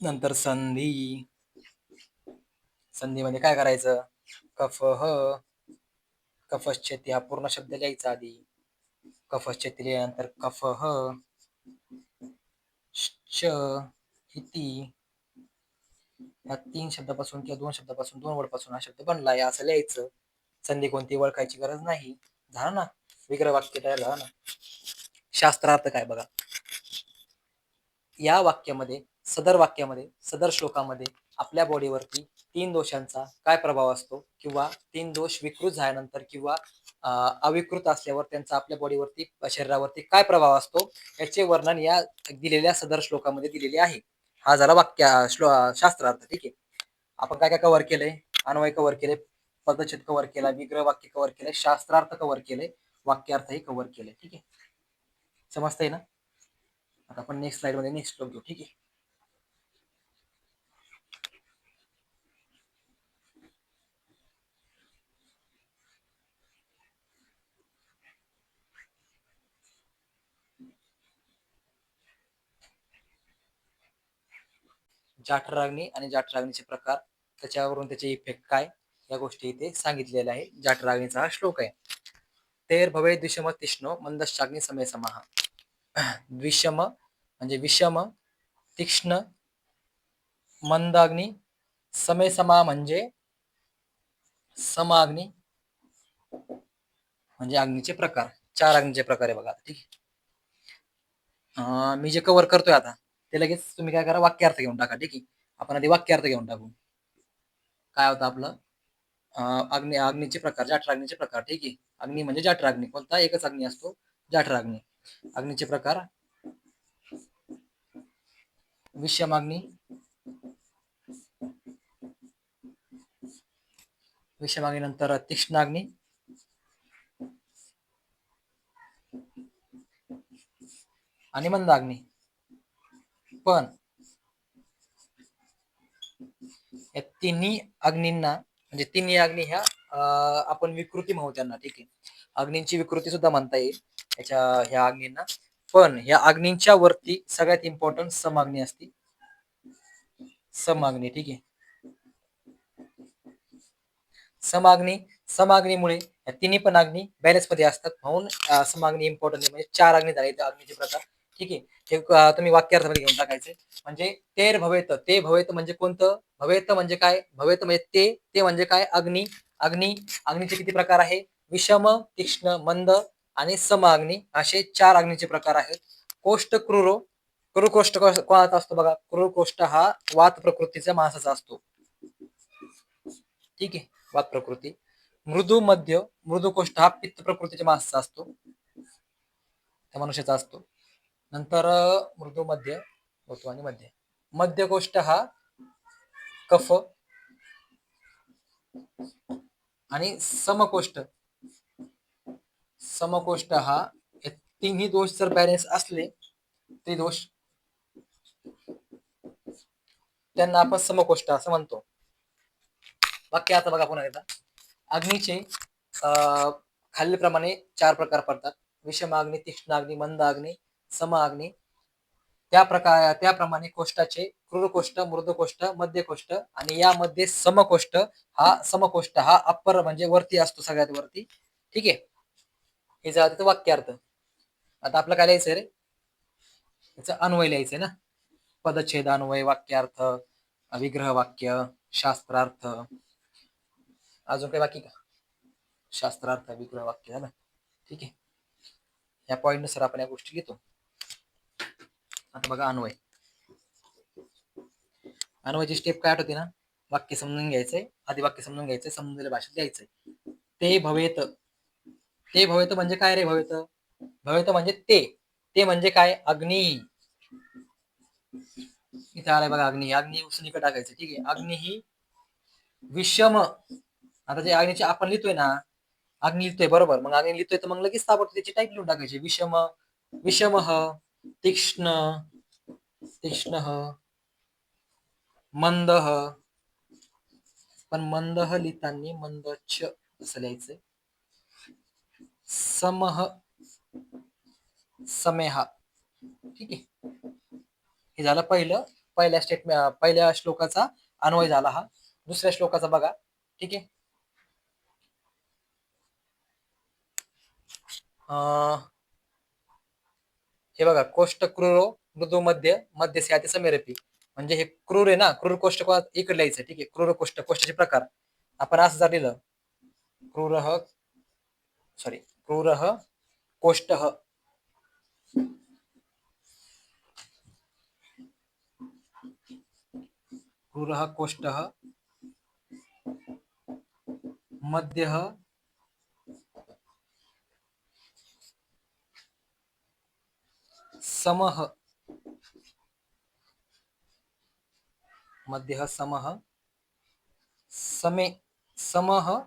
नंतर संधी. संधीमध्ये काय करायचं, कफह, कफश्चेती हा पूर्ण शब्द लिहायचा आधी. कफश्चेती लिहिल्यानंतर कफह च इति, या 3 शब्दापासून किंवा 2 शब्दापासून, 2 वर्डपासून हा शब्द बनलाय असं लिहायचं. संधी कोणती ओळखायची गरज नाही. झालं ना, विग्रह वाक्य तयार झालं ना. शास्त्रार्थ काय बघा, या वाक्यामध्ये, सदर वाक्यामध्ये, सदर श्लोकामध्ये आपल्या बॉडीवरती 3 दोषांचा काय प्रभाव असतो, किंवा 3 दोष विकृत झाल्यानंतर किंवा अविकृत असल्यावर त्यांचा आपल्या बॉडीवरती, शरीरावरती काय प्रभाव असतो, याचे वर्णन या दिलेल्या सदर श्लोकामध्ये दिलेले आहे. हा झाला शास्त्रार्थ. ठीक आहे. आपण काय काय कव्हर केलंय, अन्वय कव्हर केले, पदच्छेद कव्हर केला, विग्रह वाक्य कव्हर केले, शास्त्रार्थ कव्हर केले, वाक्यार्थही कव्हर केले. ठीक आहे, समजतंय ना. आता आपण नेक्स्ट स्लाइड मध्ये नेक्स्ट श्लोक घेऊ. ठीक आहे. जाठराग्नी आणि जाठराग्नीचे प्रकार, त्याच्यावरून त्याचे इफेक्ट काय, या गोष्टी इथे सांगितलेल्या आहे. जाठराग्नीचा हा श्लोक आहे. तेर भवे द्विषम तीक्ष्णो मंदश्चाग्नी समय समाह. द्विषम म्हणजे विषम, तीक्ष्ण, मंदाग्नी, समय समा म्हणजे समाग्नी, म्हणजे अग्नीचे प्रकार. 4 अग्नीचे प्रकार आहे बघा. ठीक आहे. मी जे कव्हर करतोय आता ते लगेच तुम्ही काय करा, वाक्यार्थ घेऊन टाका. ठीक आहे. आपण आधी वाक्यार्थ घेऊन टाकू. काय होतं आपलं, अग्नीचे प्रकार, जाठराग्नीचे प्रकार. ठीक आहे. अग्नी म्हणजे जाठराग्नी, कोणता एकच अग्नी असतो, जाठराग्नी. अग्नीचे प्रकार, विषमाग्नी, विषमाग्नी नंतर तीक्ष्णाग्नी, आणि मंदाग्नी. पण या तिन्ही अग्नींना, म्हणजे तिन्ही अग्नी ह्या आपण विकृती म्हणू त्यांना. ठीक आहे. अग्नींची विकृती सुद्धा म्हणता येईल याच्या, ह्या अग्नींना. पण ह्या अग्नींच्या वरती सगळ्यात इम्पॉर्टंट समाग्नी असते, समाग्नी. ठीक आहे. समाग्नी, समाग्नीमुळे या तिन्ही पण अग्नी बॅलन्स मध्ये असतात, म्हणून समाग्नी इम्पॉर्टंट आहे. म्हणजे 4 अग्नी झाले अग्नीचे प्रकार. ठीक आहे. हे तुम्ही वाक्यार्थामध्ये घेऊन टाकायचे. म्हणजे तेर भवेत, ते भवेत म्हणजे कोणतं? भवेत म्हणजे काय? भवेत म्हणजे ते म्हणजे काय? अग्नी. अग्नीचे किती प्रकार आहे? विषम, तीक्ष्ण, मंद आणि सम अग्नी असे 4 अग्नीचे प्रकार आहेत. कोष्ठ क्रूरो. क्रूर कोष्ठ कोणाचा असतो बघा? क्रूर कोष्ठ हा वात प्रकृतीच्या माणसाचा असतो. ठीक आहे, वात प्रकृती. मृदू मध्य. मृदू कोष्ठ हा पित्त प्रकृतीच्या माणसाचा असतो, त्या मनुष्याचा असतो. नंतर मृदू मध्य होतो आणि मध्य. मध्य कोष्ठ हा कफ आणि समकोष्ठ. समकोष्ठ हा तिन्ही दोष जर बॅलेन्स असले ते दोष त्यांना आपण समकोष्ठ असं म्हणतो. वाक्य आता बघा पुन्हा एकदा. अग्नीचे खालीलप्रमाणे 4 प्रकार पडतात. विषम अग्नी, तीक्ष्ण अग्नी, मंद अग्नी, सम अग्नी. त्याप्रमाणे कोष्ठाचे क्रूर कोष्ठ, मृदू कोष्ठ, मध्य कोष्ठ आणि यामध्ये समकोष्ठ हा अप्पर म्हणजे वरती असतो, सगळ्यात वरती. ठीक आहे, हे झालं तिथं वाक्यार्थ. आता आपलं काय लिहायचंय रे? याचं अन्वय लिहायचंय ना. पदच्छेद अन्वय, वाक्यार्थ, विग्रह वाक्य, शास्त्रार्थ. अजून काही बाकी का? शास्त्रार्थ, विग्रह वाक्य झालं. ठीक आहे, या पॉईंट नुसार आपण या गोष्टी लिहितो. आता बघा अन्वय. अन्वयची स्टेप काय आठवते ना? वाक्य समजून घ्यायचंय, आधी वाक्य समजून घ्यायचंय, समजलेल्या भाषेत लिहायचंय. ते भवेत. ते भवेत म्हणजे काय रे? भवेत भवेत म्हणजे ते म्हणजे काय? अग्नी. इथे आलाय बघा अग्नी. अग्नी उसणीकडे टाकायचं. ठीक आहे, अग्नी ही विषम. आता जे अग्नीचे आपण लिहितोय ना, अग्नी लिहितोय बरोबर, मग अग्नी लिहितोय तर मग लगेच ताबडतोब त्याची टाईप लिहून टाकायची. विषम, विषम, तीक्ष्ण, तीक्ष्ण, मंद. पण मंद लिहिताना मंदच असं लिहायचंय. समह, समेहा. ठीक आहे, हे झालं पहिल्या श्लोकाचा अन्वय झाला हा. दुसऱ्या श्लोकाचा बघा. ठीक आहे, हे बघा. कोष्ठ क्रूरो मृदू मध्य मध्य से समेरपी. म्हणजे हे क्रूर आहे ना, क्रूर कोष्ठ इकडे लिहायचं. ठीक आहे, क्रूर कोष्ठ, कोष्ठाचे प्रकार आपण असं जर लिहिलं, क्रूर क्रूर कोष्ठ, क्रूर कोष्ठ मध्य समह, मध्य समह, समह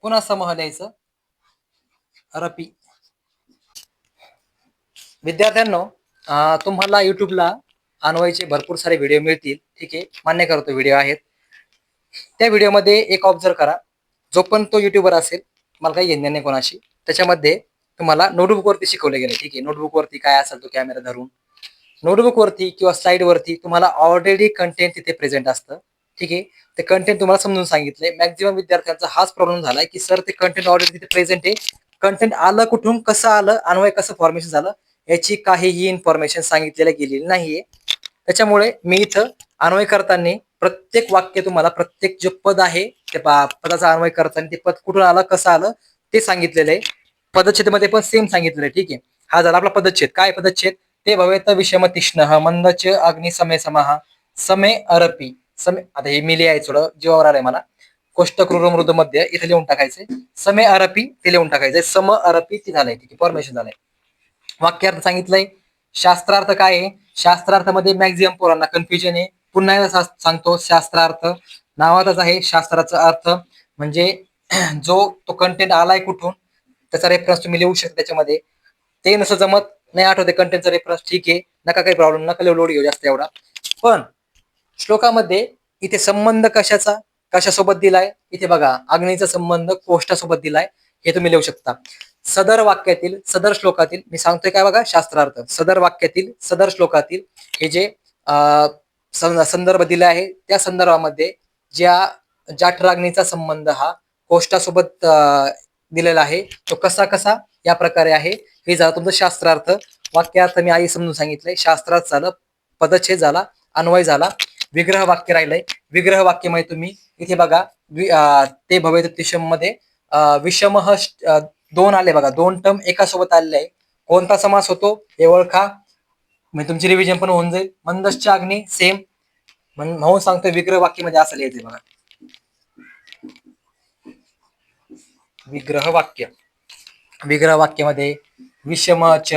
पुन्हा समह द्यायचं, रपी. विद्यार्थ्यांनो, तुम्हाला युट्यूबला अन्वयचे भरपूर सारे व्हिडिओ मिळतील. ठीक आहे, मान्य करतो व्हिडिओ आहेत. त्या व्हिडिओमध्ये एक ऑब्झर्व करा. जो पण तो युट्यूबर असेल, मला काही घेणं नाही कोणाशी, त्याच्यामध्ये तुम्हाला नोटबुक वरती शिकवले गेले. ठीक आहे, नोटबुक वरती काय असेल तो कॅमेरा धरून, नोटबुक वरती किंवा स्लाइड वरती तुम्हाला ऑलरेडी कंटेंट तिथे प्रेझेंट असतं. ठीक आहे, ते कंटेंट तुम्हाला समजून सांगितलंय. मॅक्झिमम विद्यार्थ्यांचा हाच प्रॉब्लेम झालाय की सर ते कंटेंट ऑलरेडी तिथे प्रेझेंट आहे, कंटेंट आलं कुठून, कसं आलं, अन्वय कसं फॉर्मेशन झालं, याची काहीही इन्फॉर्मेशन सांगितलेलं गेलेली नाहीये. त्याच्यामुळे मी इथं अन्वय करताना प्रत्येक वाक्य तुम्हाला, प्रत्येक जे पद आहे त्या पदाचा अन्वय करताना ते पद कुठून आलं, कसं आलं ते सांगितलेलं आहे. पदच्छेदमध्ये पण सेम सांगितलेलं आहे. ठीक आहे, हा झाला आपला पदच्छेद. काय पदच्छेद? ते भवेत विषम तीक्ष्ण मंदच अग्नि समे समहा समे अरपी. आता हे मी लिहायचं थोडं जीवावर आलंय मला. कोष्ठ क्रूर मृद मध्ये इथे लिहून टाकायचंय. समे अरपी ते लिहून टाकायचंय. सम अरपी ते झालंय. ठीक आहे, फॉर्मेशन झालंय. वाक्यार्थ सांगितलंय. शास्त्रार्थ काय आहे? शास्त्रार्थामध्ये मॅक्झिमम पोरांना कन्फ्युजन आहे. पुन्हा एकदा सांगतो, शास्त्रार्थ नावातच आहे. शास्त्राचा अर्थ म्हणजे जो तो कंटेंट आलाय कुठून, त्याचा रेफरन्स तुम्ही लिहू शकता त्याच्यामध्ये. ते नसं जमत, नाही आठवते कंटेंटचा रेफरन्स, ठीक आहे, नका काही प्रॉब्लेम, नका लोड घेऊ जास्त एवढा. पण श्लोकामध्ये इथे संबंध कशासोबत दिलाय? इथे बघा, अग्नीचा संबंध कोष्ठासोबत दिलाय, हे तुम्ही लिहू शकता. सदर वाक्यातील, सदर श्लोकातील, मी सांगतोय काय बघा, शास्त्रार्थ. सदर वाक्यातील, सदर श्लोकातील हे जे संदर्भ दिला आहे, त्या संदर्भामध्ये ज्या जाठराग्नीचा संबंध हा कोष्ठासोबत दिलेला आहे, तो कसा या प्रकारे आहे. हे झालं तुमचं शास्त्रार्थ. वाक्यार्थ मी आई समजून सांगितलंय, शास्त्रात झालं, पदच्छेद झाला, अन्वय झाला, विग्रह वाक्य राहिलंय. विग्रह वाक्य मध्ये तुम्ही इथे बघा ते भवेत तिशम मध्ये विषम दोन आले बघा, दोन टर्म एका सोबत आलेले आहे. कोणता समास होतो हे ओळखा, म्हणजे तुमची रिव्हिजन पण होऊन जाईल. मंदश्च अग्नी सेम, म्हणून सांगतोय विग्रह वाक्यामध्ये असं लिहायचंय बघा. विग्रह वाक्य, विग्रह वाक्यामध्ये विषमच,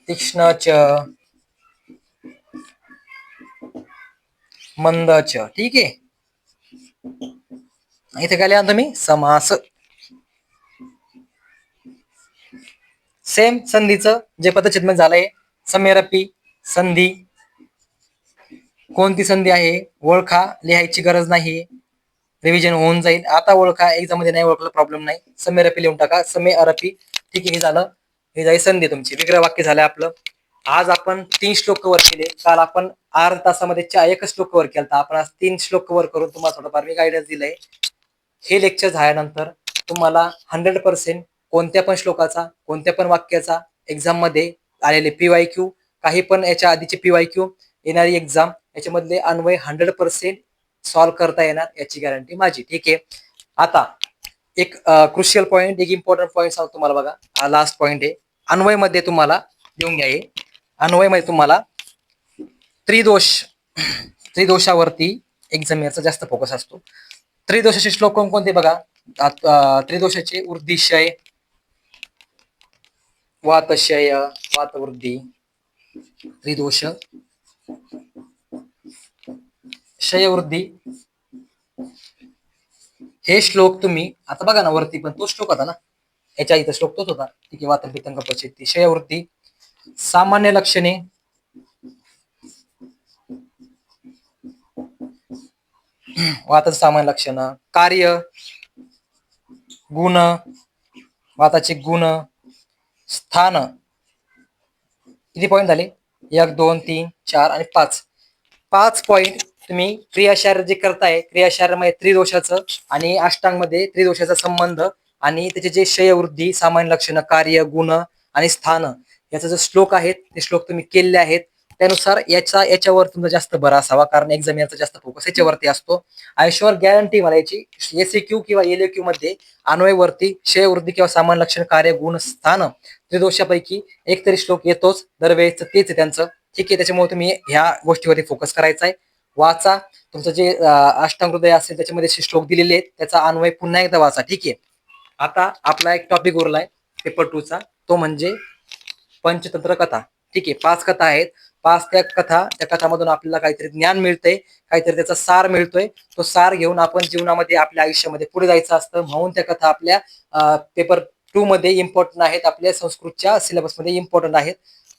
तीक्ष्णच, मंदच. ठीक आहे, इथे काय लिहा तुम्ही, समास. सेम संधीचं जे पदच्छेद मध्ये झालंय, समेरपी संधी. कोणती संधी आहे ओळखा, लिहायची गरज नाही, रिव्हिजन होऊन जाईल. आता ओळखा, एक्झाम मध्ये नाही ओळखलं प्रॉब्लेम नाही, समेरपी लिहून टाका, समे अरपी. ठीक आहे, हे झालं, हे जाईल संधी तुमची. विग्रह वाक्य झालं आपलं. आज आपण 3 श्लोक कव्हर केले. काल आपण अर्धा तासामध्ये 1 श्लोक कव्हर केला. आपण आज 3 श्लोक कव्हर करून तुम्हाला थोडंफार मी गायडन्स दिलंय. हे लेक्चर झाल्यानंतर तुम्हाला 100% कोणत्या पण श्लोकाचा, कोणत्या पण वाक्याचा एक्झाम मध्ये आलेले PYQ, काही पण याच्या आधीचे PYQ, येणारी एक्झाम याच्यामधले अन्वय 100% सॉल्व्ह करता येणार, याची गॅरंटी माझी. ठीक आहे, आता एक क्रुशियल पॉईंट, एक इम्पॉर्टंट पॉईंट सांगतो तुम्हाला बघा. हा लास्ट पॉईंट आहे. अन्वय मध्ये तुम्हाला देऊन घ्या, अन्वय मध्ये तुम्हाला त्रिदोष, त्रिदोषावरती एक्झामिनरचा जास्त फोकस असतो. त्रिदोषाचे श्लोक कोणते बघा. त्रिदोषाचे वृद्धिशय, वातशय, वातवृद्धी, त्रिदोष, क्षयवृद्धी. हे श्लोक तुम्ही आता बघा ना, वरती पण तो श्लोक होता ना, याच्या इथं श्लोक तोच होता. ठीक आहे, वातन पित्तंग पचेती, क्षयवृद्धी, सामान्य लक्षणे, वाताचं सामान्य लक्षण, कार्य, गुण, वाताचे गुण, स्थान. किती पॉईंट झाले, 1 2 3 4 आणि 5. 5 पॉईंट तुम्ही क्रियाशार जे करताय, क्रियाशारामध्ये त्रिदोषाचं आणि अष्टांग मध्ये त्रिदोषाचा संबंध आणि त्याचे जे क्षयवृद्धी, सामान्य लक्षण, कार्य, गुण आणि स्थान, याचा जो श्लोक आहेत ते श्लोक तुम्ही केलेले आहेत. त्यानुसार याच्यावर तुमचा जास्त भर असावा, कारण एक्झामिनरचा जास्त फोकस याच्यावरती असतो. आयुष्यावर गॅरंटी मला याची, SAQ किंवा LAQ मध्ये अन्वयवरती क्षयवृद्धी किंवा सामान्य लक्षण, कार्य, गुण, स्थान, त्रिदोषापैकी एक तरी श्लोक येतोच दरवेळेस, तेच आहे त्यांचं. ठीक आहे, त्याच्यामुळे तुम्ही ह्या गोष्टीवरती फोकस करायचा आहे. वाचा, तुमचं जे अष्टांग हृदय असेल त्याच्यामध्ये श्लोक दिलेले आहेत, त्याचा अन्वय पुन्हा एकदा वाचा. ठीक आहे, आता आपला एक टॉपिक उरलाय पेपर 2 चा, तो म्हणजे पंचतंत्र कथा. ठीक आहे, 5 कथा आहेत. 5 त्या कथामधून आपल्याला काहीतरी ज्ञान मिळतंय, काहीतरी त्याचा सार मिळतोय. तो सार घेऊन आपण जीवनामध्ये, आपल्या आयुष्यामध्ये पुढे जायचं असतं. म्हणून त्या कथा आपल्या पेपर 2 मध्ये इम्पॉर्टंट आहेत, आपल्या संस्कृतच्या सिलेबसमध्ये इम्पॉर्टंट आहेत.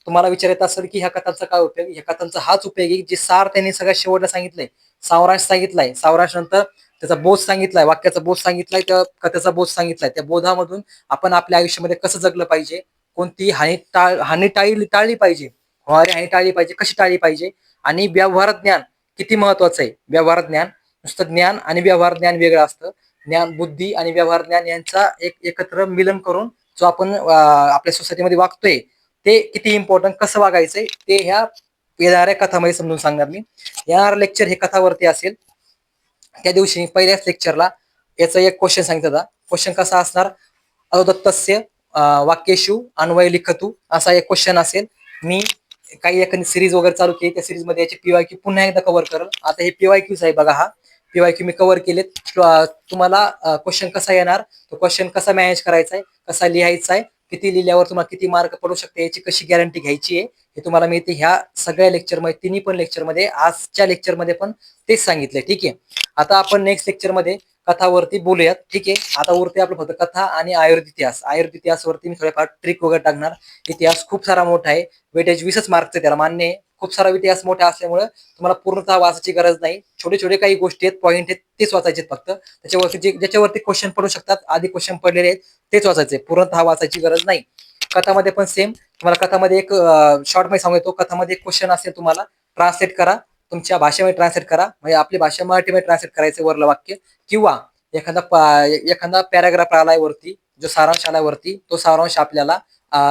तुम्हाला विचारायचं असेल की ह्या कथांचा काय उपयोग, ह्या कथांचा हाच उपयोग आहे, जे सार त्यांनी सगळ्यात शेवटला सांगितलंय, सावरांश सांगितलाय, सावरांश नंतर त्याचा बोध सांगितलाय, वाक्याचा बोध सांगितलाय, त्या कथेचा बोध सांगितलाय. त्या बोधामधून आपण आपल्या आयुष्यामध्ये कसं जगलं पाहिजे, कोणती हानी टाळली पाहिजे, होणारी हानी टाळली पाहिजे, कशी टाळली पाहिजे, आणि व्यवहार ज्ञान किती महत्वाचं आहे. व्यवहार ज्ञान, नुसतं ज्ञान आणि व्यवहार ज्ञान वेगळं असतं. ज्ञान, बुद्धी आणि व्यवहार ज्ञान यांचा एकत्र मिलन करून जो आपण आपल्या सोसायटीमध्ये वागतोय, ते किती इम्पॉर्टंट, कसं वागायचंय, ते ह्या येणाऱ्या कथामध्ये समजून सांगणार मी. येणारं लेक्चर हे कथावरती असेल. त्या दिवशी पहिल्याच लेक्चरला याचा एक क्वेश्चन सांगितलं होता. क्वेश्चन कसा असणार, अवदत्तस्य वाक्येषु अन्वय लिखतु, असा एक क्वेश्चन असेल. मी काही एखादी सिरीज वगैरे चालू केली, त्या सिरीज मध्ये याचे PYQ पुन्हा एकदा कव्हर करेल. आता हे PYQच आहे बघा, हा PYQ मी कव्हर केलेत. तुम्हाला क्वेश्चन कसा येणार, तो क्वेश्चन कसा मॅनेज करायचा आहे, कसा लिहायचा आहे, किती लिहिल्यावर तुम्हाला किती मार्क पडू शकते, याची कशी गॅरंटी घ्यायची आहे, हे तुम्हाला मिळते ह्या सगळ्या लेक्चरमध्ये, तिन्ही पण लेक्चरमध्ये. आजच्या लेक्चरमध्ये पण तेच सांगितलंय. ठीक आहे, आता आपण नेक्स्ट लेक्चरमध्ये कथावरती बोलूयात. ठीक आहे, आता उरते आपलं फक्त कथा आणि आयुर्वेद इतिहास. आयुर्वेद इतिहासवरती मी थोडेफार ट्रिक वगैरे टाकणार. इतिहास खूप सारा मोठा आहे, वेटेज 20च मार्कचं, त्याला मान्य आहे. खूप सारा इतिहास मोठा असल्यामुळे तुम्हाला पूर्णतः वाचायची गरज नाही. छोटे छोटे काही गोष्टी आहेत, पॉईंट आहेत, तेच वाचायचे फक्त. त्याच्यावरती ज्याच्यावरती क्वेश्चन पडू शकतात, आधी क्वेश्चन पडलेले आहेत, तेच वाचायचे, पूर्णतः वाचायची गरज नाही. कथामध्ये पण सेम, तुम्हाला कथामध्ये एक शॉर्ट मध्ये सांगतो, कथामध्ये एक क्वेश्चन असेल, तुम्हाला ट्रान्सलेट करा, तुमच्या भाषेमध्ये ट्रान्सलेट करा, म्हणजे आपली भाषा मराठीमध्ये ट्रान्सलेट करायचं वरलं वाक्य, किंवा एखादा पॅराग्राफ आलाय वरती, जो सारांश आलाय वरती, तो सारांश आपल्याला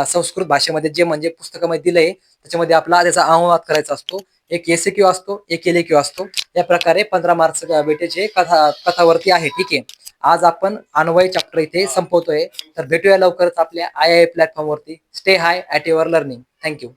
संस्कृत भाषेमध्ये जे म्हणजे पुस्तकामध्ये दिलंय त्याच्यामध्ये आपला त्याचा अनुवाद करायचा असतो. एक एसए असतो, एक एलए असतो. या प्रकारे 15 मार्क्स भेटायचे कथावरती आहे. ठीक आहे. आज आपण अन्वय चॅप्टर इथे संपवतोय. तर भेटूया लवकरच आपल्या आय आय प्लॅटफॉर्म वरती. Stay high at your learning. Thank you.